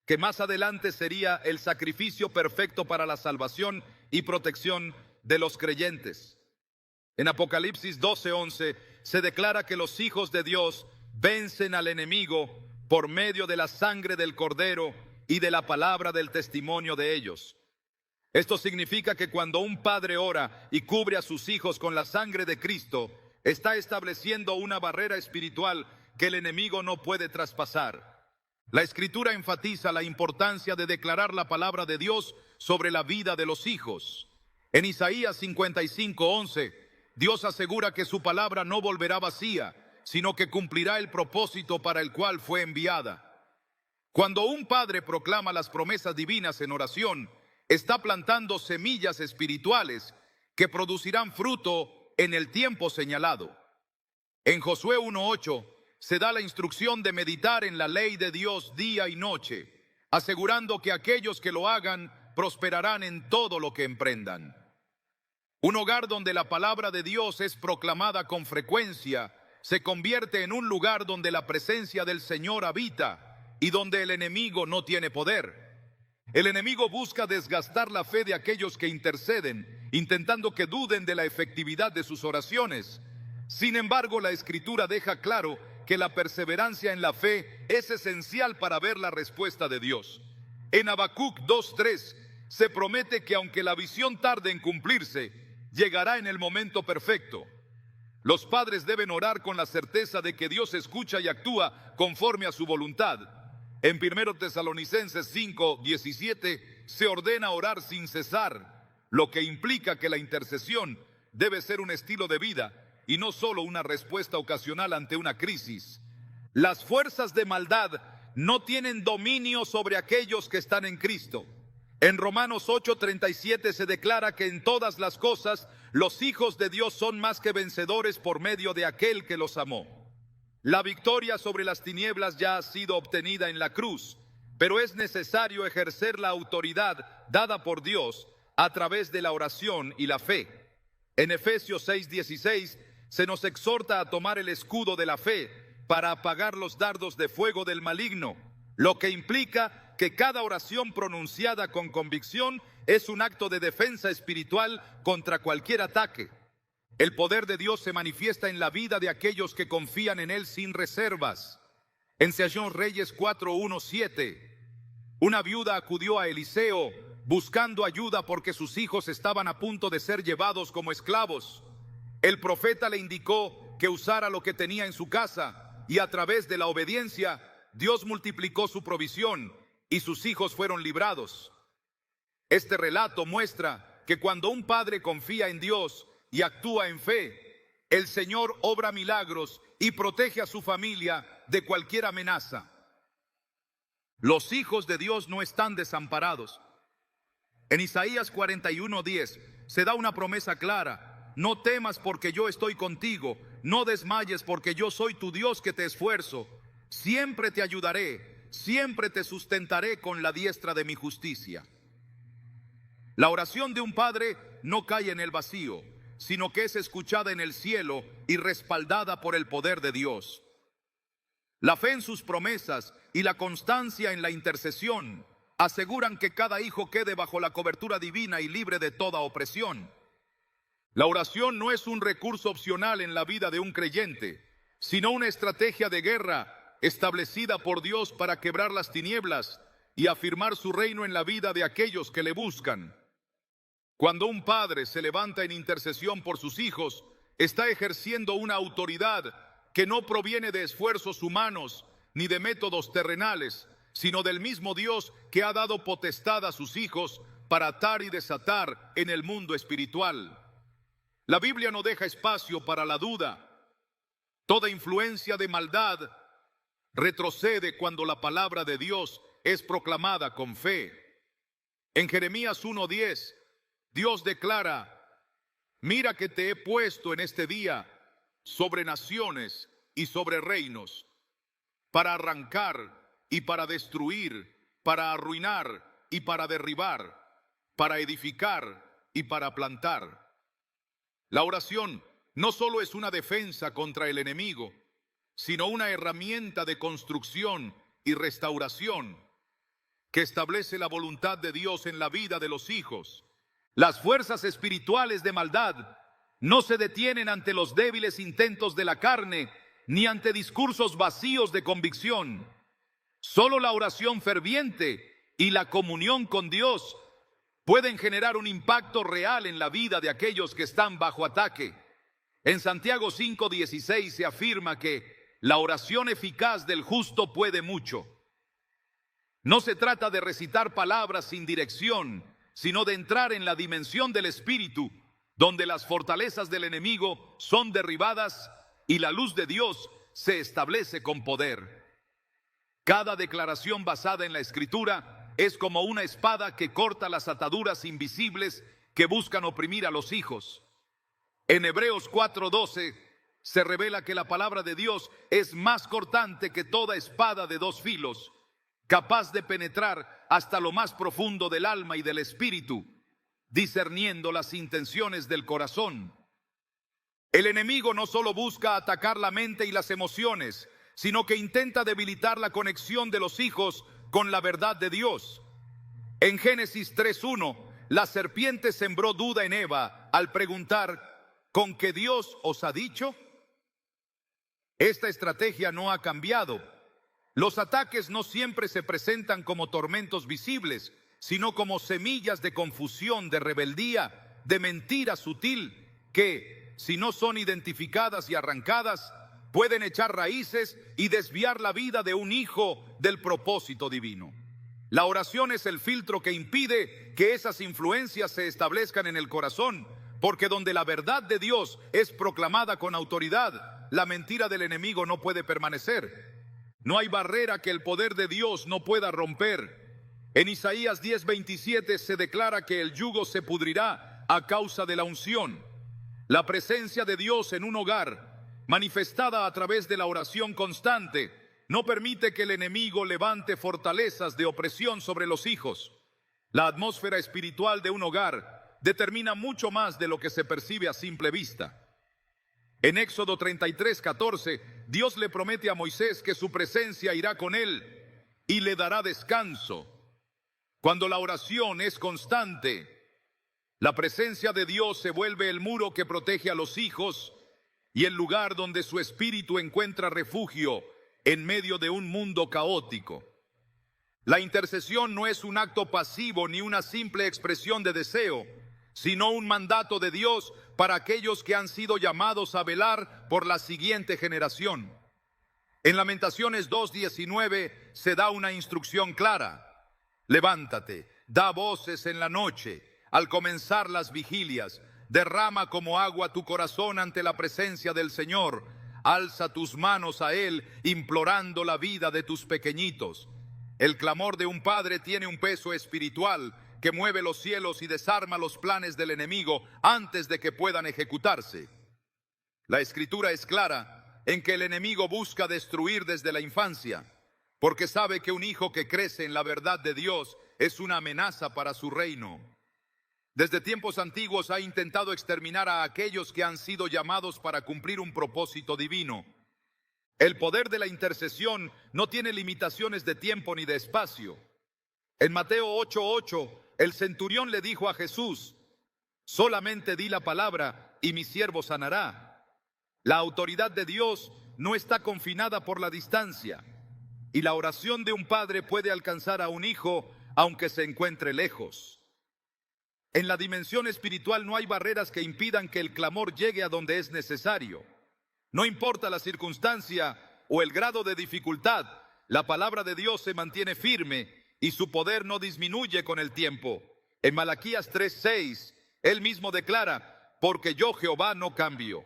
que más adelante sería el sacrificio perfecto para la salvación y protección de los creyentes. En Apocalipsis 12:11 se declara que los hijos de Dios vencen al enemigo por medio de la sangre del cordero y de la palabra del testimonio de ellos. Esto significa que cuando un padre ora y cubre a sus hijos con la sangre de Cristo, está estableciendo una barrera espiritual que el enemigo no puede traspasar. La Escritura enfatiza la importancia de declarar la palabra de Dios sobre la vida de los hijos. En Isaías 55:11, Dios asegura que su palabra no volverá vacía, sino que cumplirá el propósito para el cual fue enviada. Cuando un padre proclama las promesas divinas en oración, está plantando semillas espirituales que producirán fruto en el tiempo señalado. En Josué 1:8 se da la instrucción de meditar en la ley de Dios día y noche, asegurando que aquellos que lo hagan prosperarán en todo lo que emprendan. Un hogar donde la palabra de Dios es proclamada con frecuencia se convierte en un lugar donde la presencia del Señor habita y donde el enemigo no tiene poder. El enemigo busca desgastar la fe de aquellos que interceden, intentando que duden de la efectividad de sus oraciones. Sin embargo, la Escritura deja claro que la perseverancia en la fe es esencial para ver la respuesta de Dios. En Habacuc 2:3 se promete que aunque la visión tarde en cumplirse, llegará en el momento perfecto. Los padres deben orar con la certeza de que Dios escucha y actúa conforme a su voluntad. En 1 Tesalonicenses 5:17 se ordena orar sin cesar, lo que implica que la intercesión debe ser un estilo de vida y no solo una respuesta ocasional ante una crisis. Las fuerzas de maldad no tienen dominio sobre aquellos que están en Cristo. En Romanos 8:37 se declara que en todas las cosas los hijos de Dios son más que vencedores por medio de aquel que los amó. La victoria sobre las tinieblas ya ha sido obtenida en la cruz, pero es necesario ejercer la autoridad dada por Dios a través de la oración y la fe. En Efesios 6:16 se nos exhorta a tomar el escudo de la fe para apagar los dardos de fuego del maligno, lo que implica que cada oración pronunciada con convicción es un acto de defensa espiritual contra cualquier ataque. El poder de Dios se manifiesta en la vida de aquellos que confían en Él sin reservas. En 2 Reyes 4:1-7, una viuda acudió a Eliseo buscando ayuda porque sus hijos estaban a punto de ser llevados como esclavos. El profeta le indicó que usara lo que tenía en su casa y a través de la obediencia, Dios multiplicó su provisión y sus hijos fueron librados. Este relato muestra que cuando un padre confía en Dios y actúa en fe, el Señor obra milagros y protege a su familia de cualquier amenaza. Los hijos de Dios no están desamparados. En Isaías 41:10 se da una promesa clara: no temas porque yo estoy contigo, no desmayes porque yo soy tu Dios que te esfuerzo. Siempre te ayudaré, siempre te sustentaré con la diestra de mi justicia. La oración de un padre no cae en el vacío, sino que es escuchada en el cielo y respaldada por el poder de Dios. La fe en sus promesas y la constancia en la intercesión aseguran que cada hijo quede bajo la cobertura divina y libre de toda opresión. La oración no es un recurso opcional en la vida de un creyente, sino una estrategia de guerra establecida por Dios para quebrar las tinieblas y afirmar su reino en la vida de aquellos que le buscan. Cuando un padre se levanta en intercesión por sus hijos, está ejerciendo una autoridad que no proviene de esfuerzos humanos ni de métodos terrenales, sino del mismo Dios que ha dado potestad a sus hijos para atar y desatar en el mundo espiritual. La Biblia no deja espacio para la duda. Toda influencia de maldad retrocede cuando la palabra de Dios es proclamada con fe. En Jeremías 1:10, Dios declara: mira que te he puesto en este día sobre naciones y sobre reinos, para arrancar y para destruir, para arruinar y para derribar, para edificar y para plantar. La oración no solo es una defensa contra el enemigo, sino una herramienta de construcción y restauración que establece la voluntad de Dios en la vida de los hijos. Las fuerzas espirituales de maldad no se detienen ante los débiles intentos de la carne, ni ante discursos vacíos de convicción. Solo la oración ferviente y la comunión con Dios pueden generar un impacto real en la vida de aquellos que están bajo ataque. En Santiago 5:16 se afirma que la oración eficaz del justo puede mucho. No se trata de recitar palabras sin dirección, sino de entrar en la dimensión del Espíritu, donde las fortalezas del enemigo son derribadas y la luz de Dios se establece con poder. Cada declaración basada en la Escritura es como una espada que corta las ataduras invisibles que buscan oprimir a los hijos. En Hebreos 4:12 se revela que la palabra de Dios es más cortante que toda espada de dos filos, capaz de penetrar hasta lo más profundo del alma y del espíritu, discerniendo las intenciones del corazón. El enemigo no solo busca atacar la mente y las emociones, sino que intenta debilitar la conexión de los hijos con la verdad de Dios. En Génesis 3:1, la serpiente sembró duda en Eva al preguntar: ¿con qué Dios os ha dicho? Esta estrategia no ha cambiado. Los ataques no siempre se presentan como tormentos visibles, sino como semillas de confusión, de rebeldía, de mentira sutil, que, si no son identificadas y arrancadas, pueden echar raíces y desviar la vida de un hijo del propósito divino. La oración es el filtro que impide que esas influencias se establezcan en el corazón, porque donde la verdad de Dios es proclamada con autoridad, la mentira del enemigo no puede permanecer. No hay barrera que el poder de Dios no pueda romper. En Isaías 10:27 se declara que el yugo se pudrirá a causa de la unción. La presencia de Dios en un hogar manifestada a través de la oración constante, no permite que el enemigo levante fortalezas de opresión sobre los hijos. La atmósfera espiritual de un hogar determina mucho más de lo que se percibe a simple vista. En Éxodo 33:14, Dios le promete a Moisés que su presencia irá con él y le dará descanso. Cuando la oración es constante, la presencia de Dios se vuelve el muro que protege a los hijos y el lugar donde su espíritu encuentra refugio en medio de un mundo caótico. La intercesión no es un acto pasivo ni una simple expresión de deseo, sino un mandato de Dios para aquellos que han sido llamados a velar por la siguiente generación. En Lamentaciones 2:19 se da una instrucción clara. Levántate, da voces en la noche, al comenzar las vigilias, derrama como agua tu corazón ante la presencia del Señor, alza tus manos a Él, implorando la vida de tus pequeñitos. El clamor de un padre tiene un peso espiritual que mueve los cielos y desarma los planes del enemigo antes de que puedan ejecutarse. La Escritura es clara en que el enemigo busca destruir desde la infancia, porque sabe que un hijo que crece en la verdad de Dios es una amenaza para su reino. Desde tiempos antiguos ha intentado exterminar a aquellos que han sido llamados para cumplir un propósito divino. El poder de la intercesión no tiene limitaciones de tiempo ni de espacio. En Mateo 8:8, el centurión le dijo a Jesús: solamente di la palabra y mi siervo sanará. La autoridad de Dios no está confinada por la distancia, y la oración de un padre puede alcanzar a un hijo aunque se encuentre lejos. En la dimensión espiritual no hay barreras que impidan que el clamor llegue a donde es necesario. No importa la circunstancia o el grado de dificultad, la palabra de Dios se mantiene firme y su poder no disminuye con el tiempo. En Malaquías 3:6, él mismo declara: porque yo Jehová no cambio.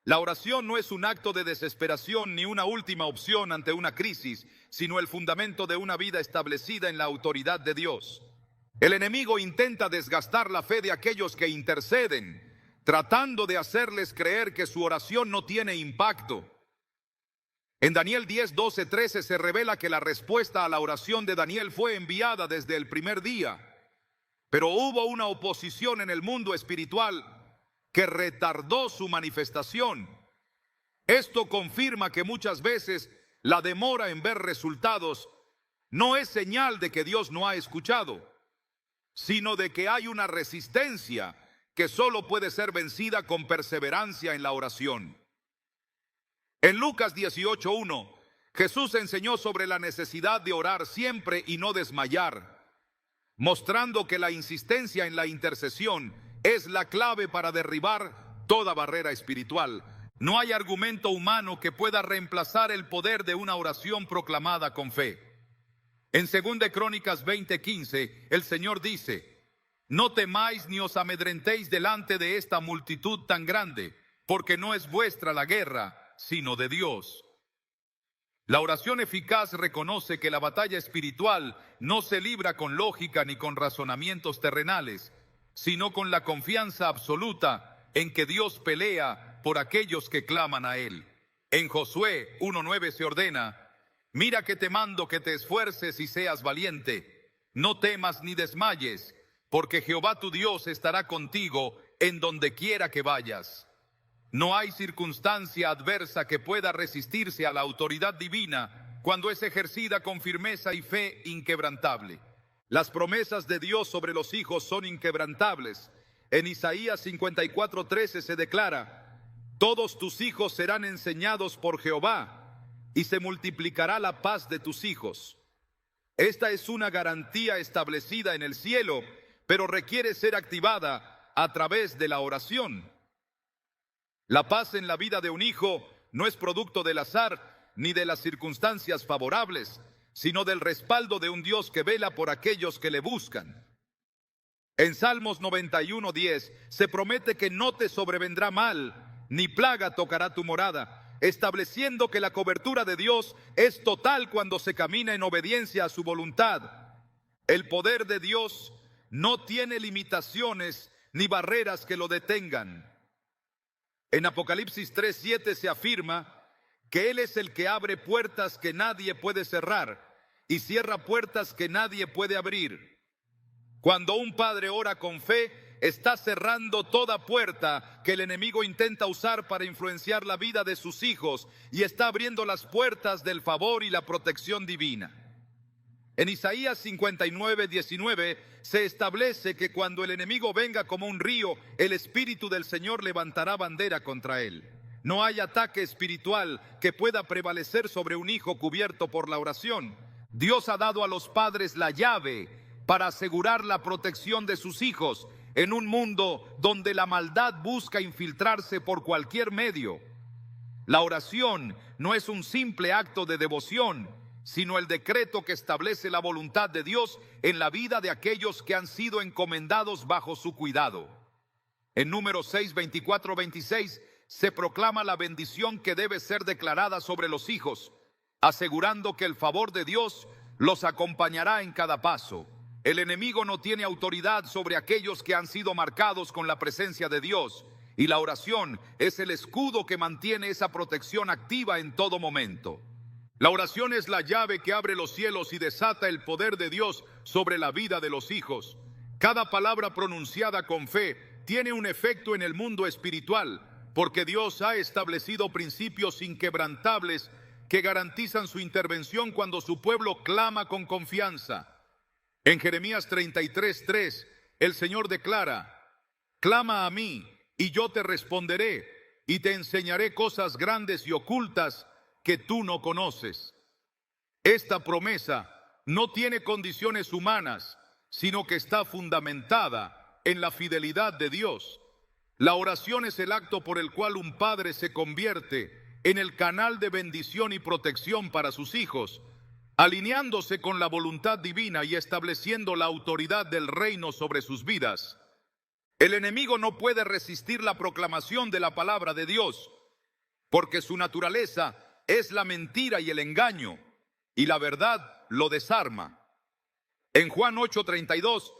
La oración no es un acto de desesperación ni una última opción ante una crisis, sino el fundamento de una vida establecida en la autoridad de Dios. El enemigo intenta desgastar la fe de aquellos que interceden, tratando de hacerles creer que su oración no tiene impacto. En Daniel 10:12-13 se revela que la respuesta a la oración de Daniel fue enviada desde el primer día, pero hubo una oposición en el mundo espiritual que retardó su manifestación. Esto confirma que muchas veces la demora en ver resultados no es señal de que Dios no ha escuchado, sino de que hay una resistencia que solo puede ser vencida con perseverancia en la oración. En Lucas 18:1, Jesús enseñó sobre la necesidad de orar siempre y no desmayar, mostrando que la insistencia en la intercesión es la clave para derribar toda barrera espiritual. No hay argumento humano que pueda reemplazar el poder de una oración proclamada con fe. En 2 Crónicas 20:15, el Señor dice: no temáis ni os amedrentéis delante de esta multitud tan grande, porque no es vuestra la guerra, sino de Dios. La oración eficaz reconoce que la batalla espiritual no se libra con lógica ni con razonamientos terrenales, sino con la confianza absoluta en que Dios pelea por aquellos que claman a Él. En Josué 1:9 se ordena: mira que te mando que te esfuerces y seas valiente, no temas ni desmayes, porque Jehová tu Dios estará contigo en donde quiera que vayas. No hay circunstancia adversa que pueda resistirse a la autoridad divina cuando es ejercida con firmeza y fe inquebrantable. Las promesas de Dios sobre los hijos son inquebrantables. En Isaías 54:13 se declara: todos tus hijos serán enseñados por Jehová, y se multiplicará la paz de tus hijos. Esta es una garantía establecida en el cielo, pero requiere ser activada a través de la oración. La paz en la vida de un hijo no es producto del azar ni de las circunstancias favorables, sino del respaldo de un Dios que vela por aquellos que le buscan. En Salmos 91:10 se promete que no te sobrevendrá mal, ni plaga tocará tu morada, estableciendo que la cobertura de Dios es total cuando se camina en obediencia a su voluntad. El poder de Dios no tiene limitaciones ni barreras que lo detengan. En Apocalipsis 3:7 se afirma que Él es el que abre puertas que nadie puede cerrar y cierra puertas que nadie puede abrir. Cuando un padre ora con fe, está cerrando toda puerta que el enemigo intenta usar para influenciar la vida de sus hijos y está abriendo las puertas del favor y la protección divina. En Isaías 59:19 se establece que cuando el enemigo venga como un río, el Espíritu del Señor levantará bandera contra él. No hay ataque espiritual que pueda prevalecer sobre un hijo cubierto por la oración. Dios ha dado a los padres la llave para asegurar la protección de sus hijos en un mundo donde la maldad busca infiltrarse por cualquier medio. La oración no es un simple acto de devoción, sino el decreto que establece la voluntad de Dios en la vida de aquellos que han sido encomendados bajo su cuidado. En Números 6, 24, 26 se proclama la bendición que debe ser declarada sobre los hijos, asegurando que el favor de Dios los acompañará en cada paso. El enemigo no tiene autoridad sobre aquellos que han sido marcados con la presencia de Dios, y la oración es el escudo que mantiene esa protección activa en todo momento. La oración es la llave que abre los cielos y desata el poder de Dios sobre la vida de los hijos. Cada palabra pronunciada con fe tiene un efecto en el mundo espiritual, porque Dios ha establecido principios inquebrantables que garantizan su intervención cuando su pueblo clama con confianza. En Jeremías 33:3, el Señor declara: clama a mí, y yo te responderé, y te enseñaré cosas grandes y ocultas que tú no conoces. Esta promesa no tiene condiciones humanas, sino que está fundamentada en la fidelidad de Dios. La oración es el acto por el cual un padre se convierte en el canal de bendición y protección para sus hijos, alineándose con la voluntad divina y estableciendo la autoridad del reino sobre sus vidas. El enemigo no puede resistir la proclamación de la palabra de Dios, porque su naturaleza es la mentira y el engaño, y la verdad lo desarma. En Juan 8:32,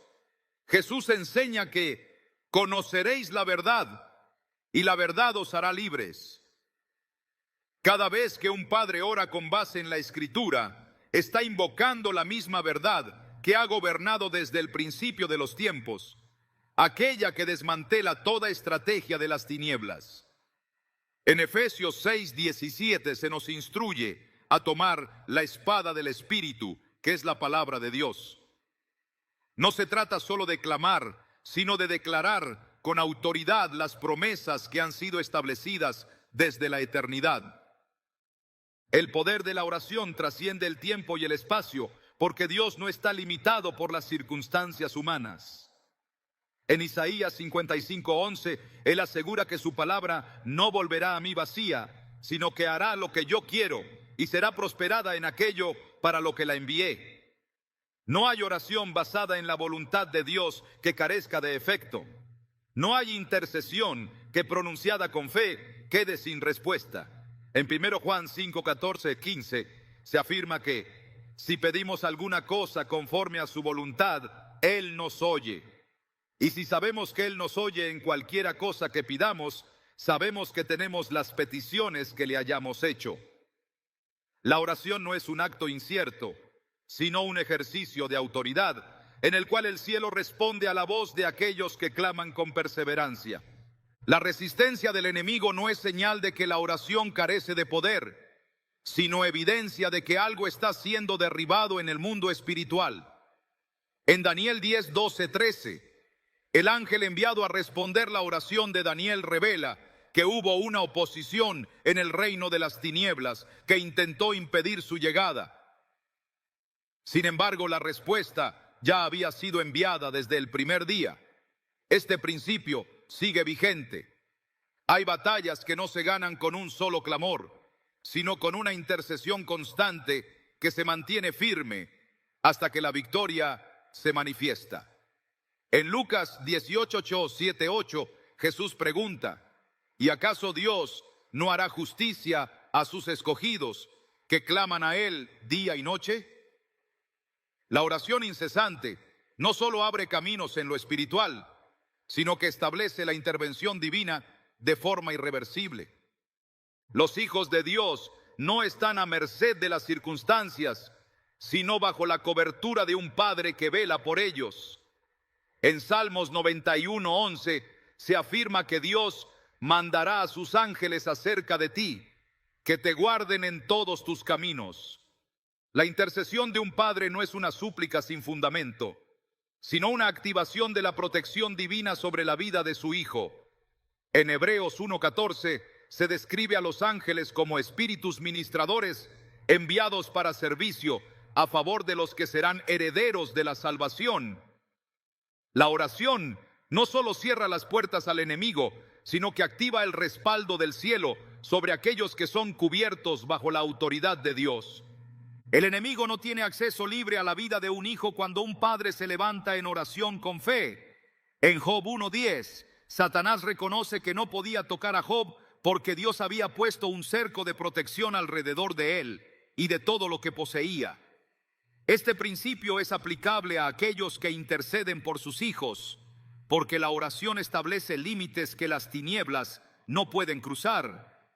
Jesús enseña que conoceréis la verdad, y la verdad os hará libres. Cada vez que un padre ora con base en la Escritura, está invocando la misma verdad que ha gobernado desde el principio de los tiempos, aquella que desmantela toda estrategia de las tinieblas. En Efesios 6:17 se nos instruye a tomar la espada del Espíritu, que es la palabra de Dios. No se trata solo de clamar, sino de declarar con autoridad las promesas que han sido establecidas desde la eternidad. El poder de la oración trasciende el tiempo y el espacio, porque Dios no está limitado por las circunstancias humanas. En Isaías 55:11, Él asegura que su palabra no volverá a mí vacía, sino que hará lo que yo quiero y será prosperada en aquello para lo que la envié. No hay oración basada en la voluntad de Dios que carezca de efecto. No hay intercesión que pronunciada con fe quede sin respuesta. En 1 Juan 5:14-15 se afirma que si pedimos alguna cosa conforme a su voluntad, Él nos oye. Y si sabemos que Él nos oye en cualquiera cosa que pidamos, sabemos que tenemos las peticiones que le hayamos hecho. La oración no es un acto incierto, sino un ejercicio de autoridad, en el cual el cielo responde a la voz de aquellos que claman con perseverancia. La resistencia del enemigo no es señal de que la oración carece de poder, sino evidencia de que algo está siendo derribado en el mundo espiritual. En Daniel 10:12-13, el ángel enviado a responder la oración de Daniel revela que hubo una oposición en el reino de las tinieblas que intentó impedir su llegada. Sin embargo, la respuesta ya había sido enviada desde el primer día. Este principio sigue vigente. Hay batallas que no se ganan con un solo clamor, sino con una intercesión constante que se mantiene firme hasta que la victoria se manifiesta. En Lucas 18:7-8, Jesús pregunta: ¿y acaso Dios no hará justicia a sus escogidos que claman a Él día y noche? La oración incesante no solo abre caminos en lo espiritual, sino que establece la intervención divina de forma irreversible. Los hijos de Dios no están a merced de las circunstancias, sino bajo la cobertura de un Padre que vela por ellos. En Salmos 91:11 se afirma que Dios mandará a sus ángeles acerca de ti, que te guarden en todos tus caminos. La intercesión de un padre no es una súplica sin fundamento, sino una activación de la protección divina sobre la vida de su hijo. En Hebreos 1:14 se describe a los ángeles como espíritus ministradores enviados para servicio a favor de los que serán herederos de la salvación. La oración no solo cierra las puertas al enemigo, sino que activa el respaldo del cielo sobre aquellos que son cubiertos bajo la autoridad de Dios. El enemigo no tiene acceso libre a la vida de un hijo cuando un padre se levanta en oración con fe. En Job 1:10, Satanás reconoce que no podía tocar a Job porque Dios había puesto un cerco de protección alrededor de él y de todo lo que poseía. Este principio es aplicable a aquellos que interceden por sus hijos, porque la oración establece límites que las tinieblas no pueden cruzar.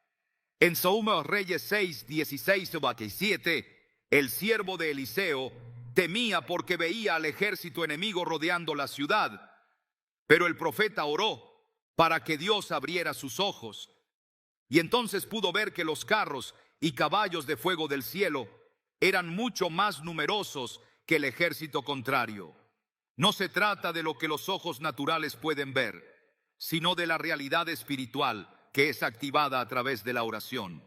En 2 Reyes 6:16-17, el siervo de Eliseo temía porque veía al ejército enemigo rodeando la ciudad, pero el profeta oró para que Dios abriera sus ojos. Y entonces pudo ver que los carros y caballos de fuego del cielo eran mucho más numerosos que el ejército contrario. No se trata de lo que los ojos naturales pueden ver, sino de la realidad espiritual que es activada a través de la oración.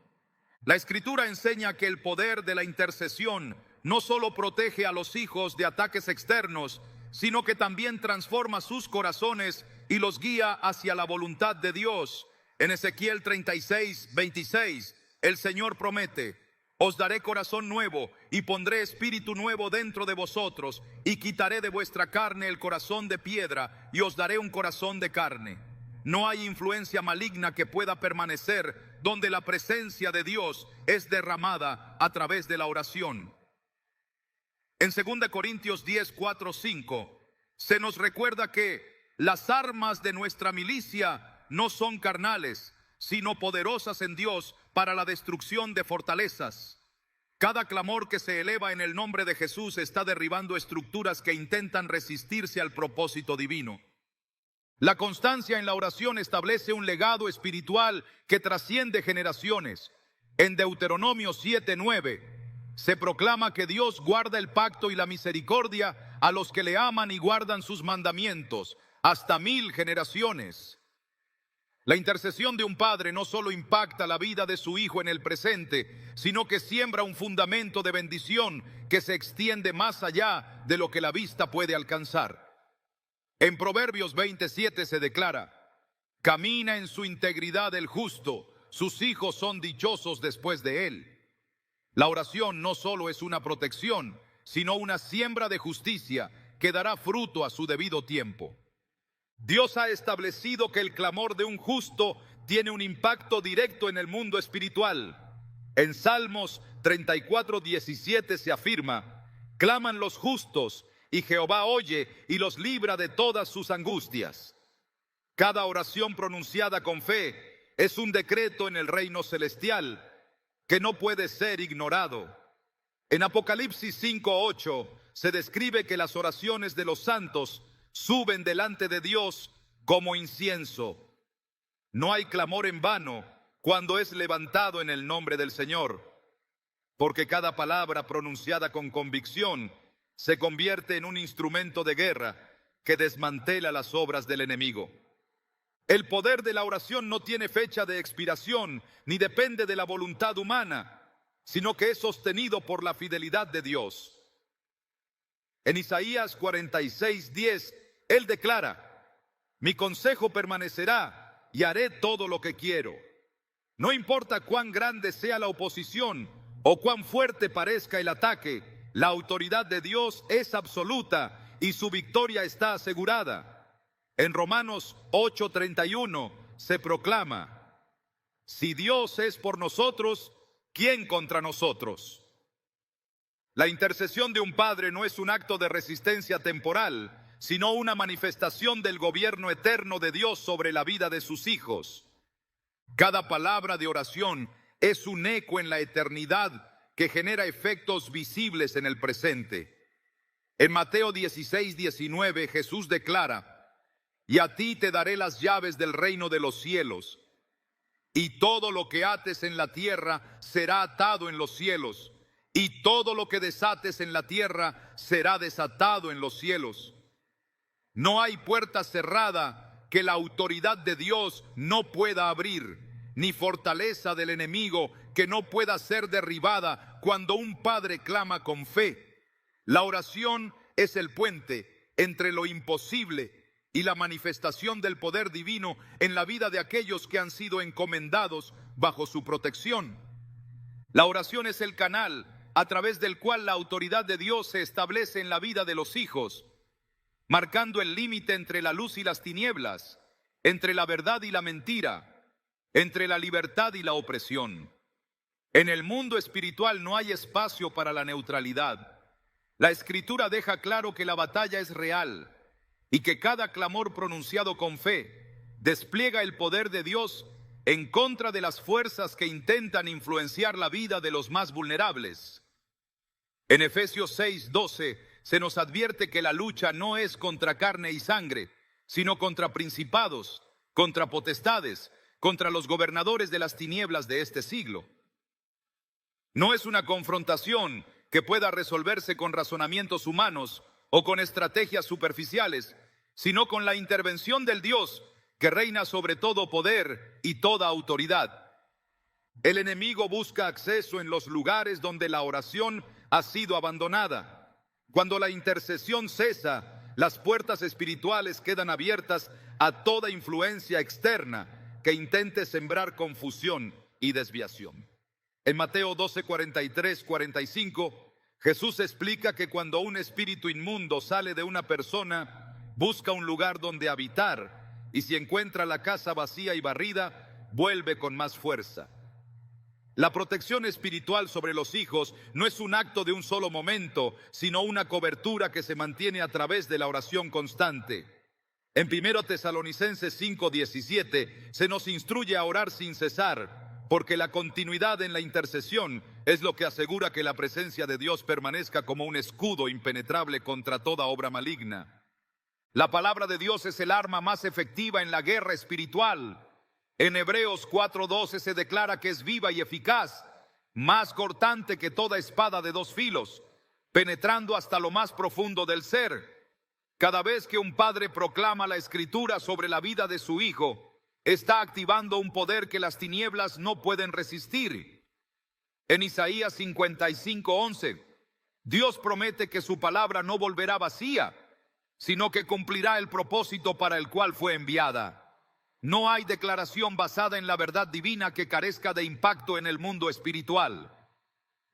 La Escritura enseña que el poder de la intercesión no solo protege a los hijos de ataques externos, sino que también transforma sus corazones y los guía hacia la voluntad de Dios. En Ezequiel 36:26, el Señor promete: os daré corazón nuevo y pondré espíritu nuevo dentro de vosotros y quitaré de vuestra carne el corazón de piedra y os daré un corazón de carne. No hay influencia maligna que pueda permanecer donde la presencia de Dios es derramada a través de la oración. En 2 Corintios 10:4-5 se nos recuerda que las armas de nuestra milicia no son carnales, sino poderosas en Dios para la destrucción de fortalezas. Cada clamor que se eleva en el nombre de Jesús está derribando estructuras que intentan resistirse al propósito divino. La constancia en la oración establece un legado espiritual que trasciende generaciones. En Deuteronomio 7:9 se proclama que Dios guarda el pacto y la misericordia a los que le aman y guardan sus mandamientos, hasta 1000 generaciones. La intercesión de un padre no solo impacta la vida de su hijo en el presente, sino que siembra un fundamento de bendición que se extiende más allá de lo que la vista puede alcanzar. En Proverbios 27 se declara: camina en su integridad el justo, sus hijos son dichosos después de él. La oración no solo es una protección, sino una siembra de justicia que dará fruto a su debido tiempo. Dios ha establecido que el clamor de un justo tiene un impacto directo en el mundo espiritual. En Salmos 34:17 se afirma: claman los justos y Jehová oye y los libra de todas sus angustias. Cada oración pronunciada con fe es un decreto en el reino celestial que no puede ser ignorado. En Apocalipsis 5:8 se describe que las oraciones de los santos suben delante de Dios como incienso. No hay clamor en vano cuando es levantado en el nombre del Señor, porque cada palabra pronunciada con convicción se convierte en un instrumento de guerra que desmantela las obras del enemigo. El poder de la oración no tiene fecha de expiración ni depende de la voluntad humana, sino que es sostenido por la fidelidad de Dios. En Isaías 46:10, Él declara: mi consejo permanecerá y haré todo lo que quiero. No importa cuán grande sea la oposición o cuán fuerte parezca el ataque, la autoridad de Dios es absoluta y su victoria está asegurada. En Romanos 8:31 se proclama: si Dios es por nosotros, ¿quién contra nosotros? La intercesión de un padre no es un acto de resistencia temporal, sino una manifestación del gobierno eterno de Dios sobre la vida de sus hijos. Cada palabra de oración es un eco en la eternidad que genera efectos visibles en el presente. En Mateo 16:19 Jesús declara: y a ti te daré las llaves del reino de los cielos, y todo lo que ates en la tierra será atado en los cielos, y todo lo que desates en la tierra será desatado en los cielos. No hay puerta cerrada que la autoridad de Dios no pueda abrir, ni fortaleza del enemigo que no pueda ser derribada cuando un padre clama con fe. La oración es el puente entre lo imposible y la manifestación del poder divino en la vida de aquellos que han sido encomendados bajo su protección. La oración es el canal a través del cual la autoridad de Dios se establece en la vida de los hijos, marcando el límite entre la luz y las tinieblas, entre la verdad y la mentira, entre la libertad y la opresión. En el mundo espiritual no hay espacio para la neutralidad. La Escritura deja claro que la batalla es real y que cada clamor pronunciado con fe despliega el poder de Dios en contra de las fuerzas que intentan influenciar la vida de los más vulnerables. En Efesios 6:12 se nos advierte que la lucha no es contra carne y sangre, sino contra principados, contra potestades, contra los gobernadores de las tinieblas de este siglo. No es una confrontación que pueda resolverse con razonamientos humanos o con estrategias superficiales, sino con la intervención del Dios que reina sobre todo poder y toda autoridad. El enemigo busca acceso en los lugares donde la oración ha sido abandonada. Cuando la intercesión cesa, las puertas espirituales quedan abiertas a toda influencia externa que intente sembrar confusión y desviación. En Mateo 12:43-45, Jesús explica que cuando un espíritu inmundo sale de una persona, busca un lugar donde habitar, y si encuentra la casa vacía y barrida, vuelve con más fuerza. La protección espiritual sobre los hijos no es un acto de un solo momento, sino una cobertura que se mantiene a través de la oración constante. En 1 Tesalonicenses 5:17 se nos instruye a orar sin cesar, porque la continuidad en la intercesión es lo que asegura que la presencia de Dios permanezca como un escudo impenetrable contra toda obra maligna. La palabra de Dios es el arma más efectiva en la guerra espiritual. En Hebreos 4:12 se declara que es viva y eficaz, más cortante que toda espada de dos filos, penetrando hasta lo más profundo del ser. Cada vez que un padre proclama la Escritura sobre la vida de su hijo, está activando un poder que las tinieblas no pueden resistir. En Isaías 55:11, Dios promete que su palabra no volverá vacía, sino que cumplirá el propósito para el cual fue enviada. No hay declaración basada en la verdad divina que carezca de impacto en el mundo espiritual.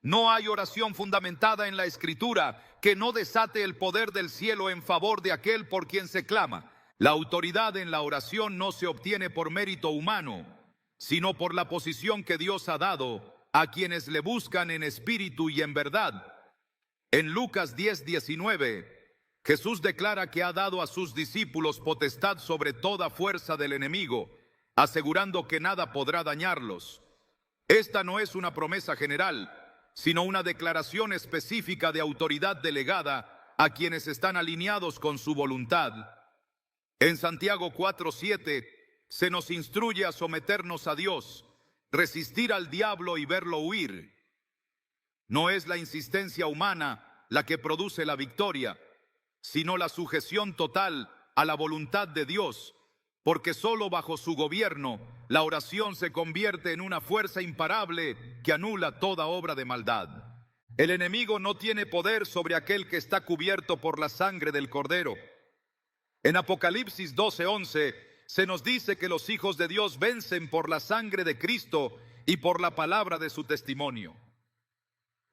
No hay oración fundamentada en la Escritura que no desate el poder del cielo en favor de aquel por quien se clama. La autoridad en la oración no se obtiene por mérito humano, sino por la posición que Dios ha dado a quienes le buscan en espíritu y en verdad. En Lucas 10:19, Jesús declara que ha dado a sus discípulos potestad sobre toda fuerza del enemigo, asegurando que nada podrá dañarlos. Esta no es una promesa general, sino una declaración específica de autoridad delegada a quienes están alineados con su voluntad. En Santiago 4:7 se nos instruye a someternos a Dios, resistir al diablo y verlo huir. No es la insistencia humana la que produce la victoria, sino la sujeción total a la voluntad de Dios, porque solo bajo su gobierno la oración se convierte en una fuerza imparable que anula toda obra de maldad. El enemigo no tiene poder sobre aquel que está cubierto por la sangre del Cordero. En Apocalipsis 12:11 se nos dice que los hijos de Dios vencen por la sangre de Cristo y por la palabra de su testimonio.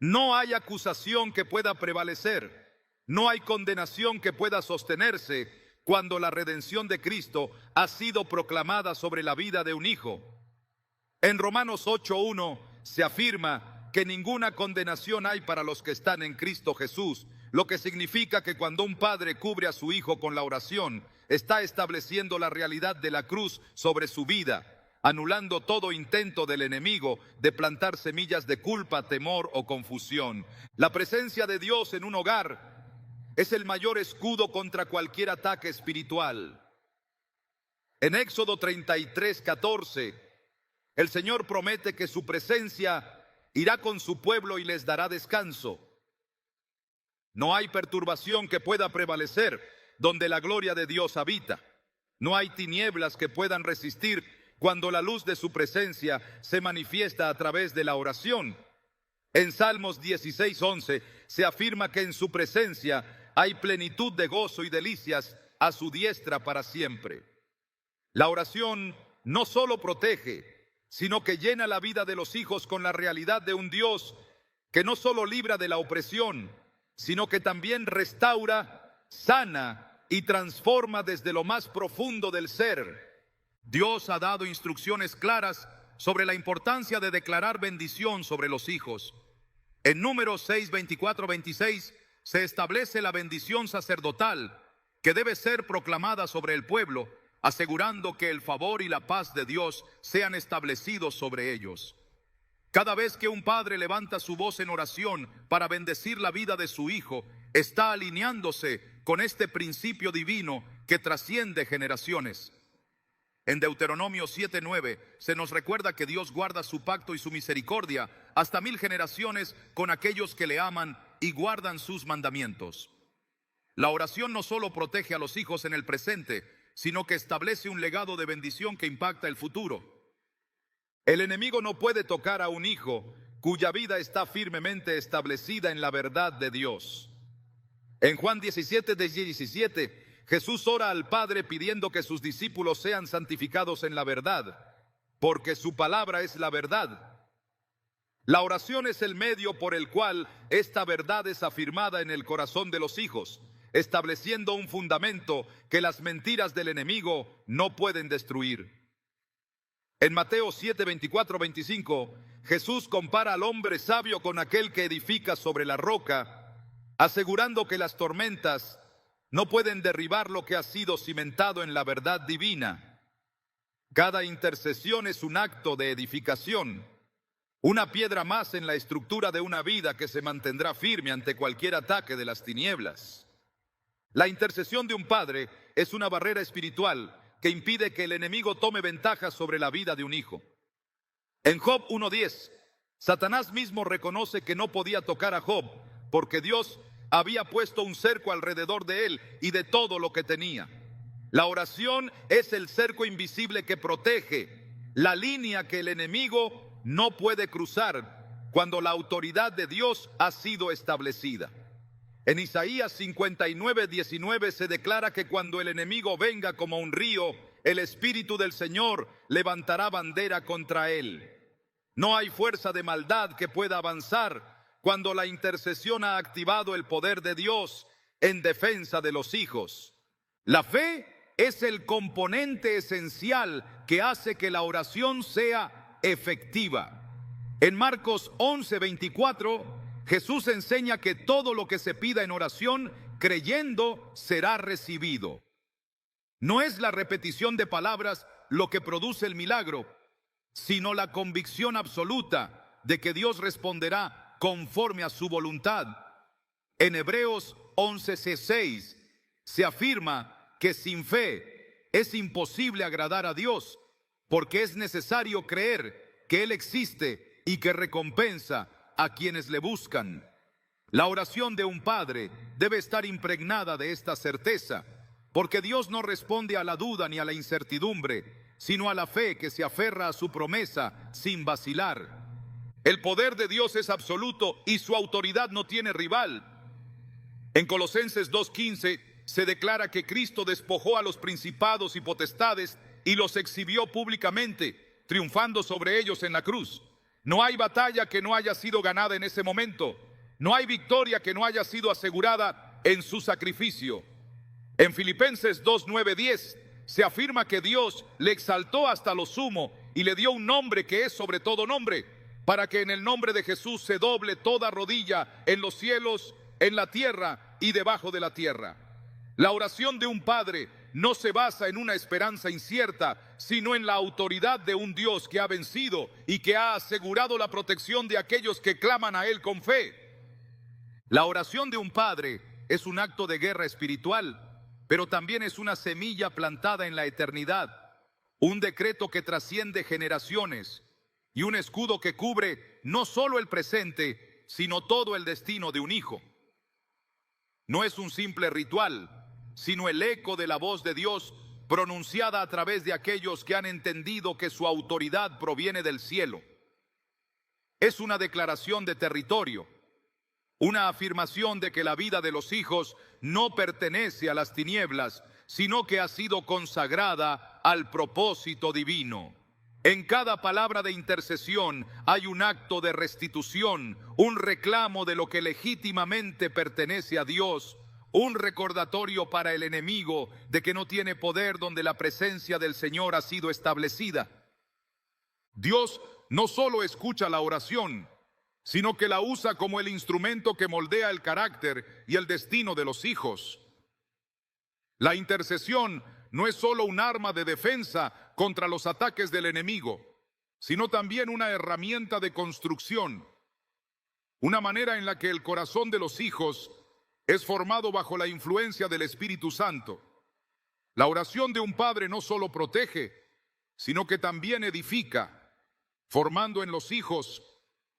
No hay acusación que pueda prevalecer. No hay condenación que pueda sostenerse cuando la redención de Cristo ha sido proclamada sobre la vida de un hijo. En Romanos 8:1 se afirma que ninguna condenación hay para los que están en Cristo Jesús, lo que significa que cuando un padre cubre a su hijo con la oración, está estableciendo la realidad de la cruz sobre su vida, anulando todo intento del enemigo de plantar semillas de culpa, temor o confusión. La presencia de Dios en un hogar es el mayor escudo contra cualquier ataque espiritual. En Éxodo 33:14, el Señor promete que su presencia irá con su pueblo y les dará descanso. No hay perturbación que pueda prevalecer donde la gloria de Dios habita. No hay tinieblas que puedan resistir cuando la luz de su presencia se manifiesta a través de la oración. En Salmos 16:11 se afirma que en su presencia hay plenitud de gozo y delicias a su diestra para siempre. La oración no solo protege, sino que llena la vida de los hijos con la realidad de un Dios que no solo libra de la opresión, sino que también restaura, sana y transforma desde lo más profundo del ser. Dios ha dado instrucciones claras sobre la importancia de declarar bendición sobre los hijos. En Números 6:24-26 se establece la bendición sacerdotal que debe ser proclamada sobre el pueblo, asegurando que el favor y la paz de Dios sean establecidos sobre ellos. Cada vez que un padre levanta su voz en oración para bendecir la vida de su hijo, está alineándose con este principio divino que trasciende generaciones. En Deuteronomio 7:9 se nos recuerda que Dios guarda su pacto y su misericordia hasta 1000 generaciones con aquellos que le aman y guardan sus mandamientos. La oración no solo protege a los hijos en el presente, sino que establece un legado de bendición que impacta el futuro. El enemigo no puede tocar a un hijo cuya vida está firmemente establecida en la verdad de Dios. En Juan 17:17, Jesús ora al Padre pidiendo que sus discípulos sean santificados en la verdad, porque su palabra es la verdad. La oración es el medio por el cual esta verdad es afirmada en el corazón de los hijos, estableciendo un fundamento que las mentiras del enemigo no pueden destruir. En Mateo 7:24-25, Jesús compara al hombre sabio con aquel que edifica sobre la roca, asegurando que las tormentas no pueden derribar lo que ha sido cimentado en la verdad divina. Cada intercesión es un acto de edificación, una piedra más en la estructura de una vida que se mantendrá firme ante cualquier ataque de las tinieblas. La intercesión de un padre es una barrera espiritual que impide que el enemigo tome ventaja sobre la vida de un hijo. En Job 1:10, Satanás mismo reconoce que no podía tocar a Job porque Dios había puesto un cerco alrededor de él y de todo lo que tenía. La oración es el cerco invisible que protege, la línea que el enemigo no puede cruzar cuando la autoridad de Dios ha sido establecida. En Isaías 59:19 se declara que cuando el enemigo venga como un río, el Espíritu del Señor levantará bandera contra él. No hay fuerza de maldad que pueda avanzar cuando la intercesión ha activado el poder de Dios en defensa de los hijos. La fe es el componente esencial que hace que la oración sea efectiva. En Marcos 11:24, Jesús enseña que todo lo que se pida en oración, creyendo, será recibido. No es la repetición de palabras lo que produce el milagro, sino la convicción absoluta de que Dios responderá conforme a su voluntad. En Hebreos 11:6 se afirma que sin fe es imposible agradar a Dios, porque es necesario creer que Él existe y que recompensa a quienes le buscan. La oración de un padre debe estar impregnada de esta certeza, porque Dios no responde a la duda ni a la incertidumbre, sino a la fe que se aferra a su promesa sin vacilar. El poder de Dios es absoluto y su autoridad no tiene rival. En Colosenses 2:15 se declara que Cristo despojó a los principados y potestades y los exhibió públicamente, triunfando sobre ellos en la cruz. No hay batalla que no haya sido ganada en ese momento. No hay victoria que no haya sido asegurada en su sacrificio. En Filipenses 2:9-10 se afirma que Dios le exaltó hasta lo sumo y le dio un nombre que es sobre todo nombre, para que en el nombre de Jesús se doble toda rodilla en los cielos, en la tierra y debajo de la tierra. La oración de un padre no se basa en una esperanza incierta, sino en la autoridad de un Dios que ha vencido y que ha asegurado la protección de aquellos que claman a Él con fe. La oración de un padre es un acto de guerra espiritual, pero también es una semilla plantada en la eternidad, un decreto que trasciende generaciones y un escudo que cubre no solo el presente, sino todo el destino de un hijo. No es un simple ritual, sino el eco de la voz de Dios pronunciada a través de aquellos que han entendido que su autoridad proviene del cielo. Es una declaración de territorio, una afirmación de que la vida de los hijos no pertenece a las tinieblas, sino que ha sido consagrada al propósito divino. En cada palabra de intercesión hay un acto de restitución, un reclamo de lo que legítimamente pertenece a Dios, un recordatorio para el enemigo de que no tiene poder donde la presencia del Señor ha sido establecida. Dios no solo escucha la oración, sino que la usa como el instrumento que moldea el carácter y el destino de los hijos. La intercesión no es solo un arma de defensa contra los ataques del enemigo, sino también una herramienta de construcción, una manera en la que el corazón de los hijos es formado bajo la influencia del Espíritu Santo. La oración de un padre no solo protege, sino que también edifica, formando en los hijos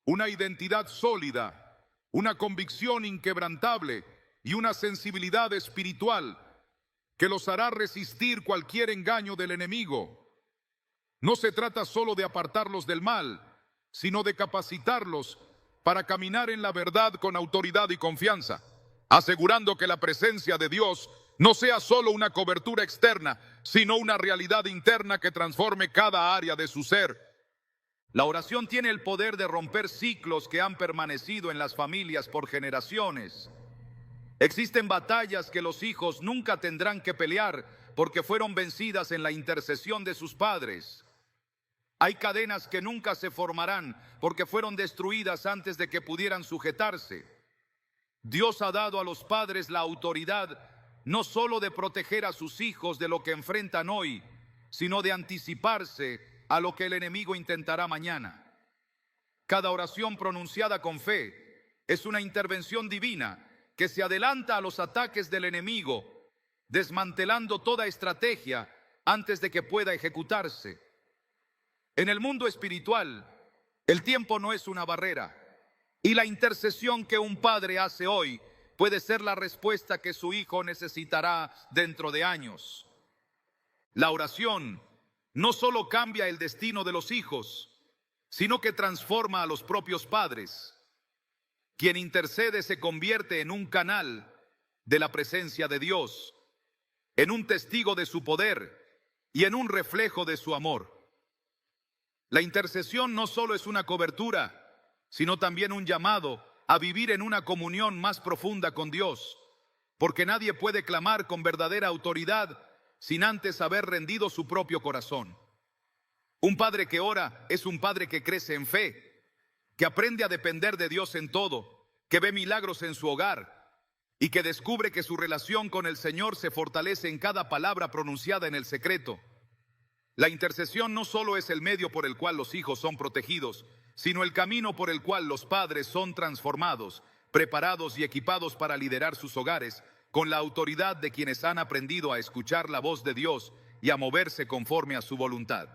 una identidad sólida, una convicción inquebrantable y una sensibilidad espiritual que los hará resistir cualquier engaño del enemigo. No se trata solo de apartarlos del mal, sino de capacitarlos para caminar en la verdad con autoridad y confianza, asegurando que la presencia de Dios no sea solo una cobertura externa, sino una realidad interna que transforme cada área de su ser. La oración tiene el poder de romper ciclos que han permanecido en las familias por generaciones. Existen batallas que los hijos nunca tendrán que pelear porque fueron vencidas en la intercesión de sus padres. Hay cadenas que nunca se formarán porque fueron destruidas antes de que pudieran sujetarse. Dios ha dado a los padres la autoridad no solo de proteger a sus hijos de lo que enfrentan hoy, sino de anticiparse a lo que el enemigo intentará mañana. Cada oración pronunciada con fe es una intervención divina que se adelanta a los ataques del enemigo, desmantelando toda estrategia antes de que pueda ejecutarse. En el mundo espiritual, el tiempo no es una barrera, y la intercesión que un padre hace hoy puede ser la respuesta que su hijo necesitará dentro de años. La oración no solo cambia el destino de los hijos, sino que transforma a los propios padres. Quien intercede se convierte en un canal de la presencia de Dios, en un testigo de su poder y en un reflejo de su amor. La intercesión no solo es una cobertura, sino también un llamado a vivir en una comunión más profunda con Dios, porque nadie puede clamar con verdadera autoridad sin antes haber rendido su propio corazón. Un padre que ora es un padre que crece en fe, que aprende a depender de Dios en todo, que ve milagros en su hogar y que descubre que su relación con el Señor se fortalece en cada palabra pronunciada en el secreto. La intercesión no solo es el medio por el cual los hijos son protegidos, sino el camino por el cual los padres son transformados, preparados y equipados para liderar sus hogares con la autoridad de quienes han aprendido a escuchar la voz de Dios y a moverse conforme a su voluntad.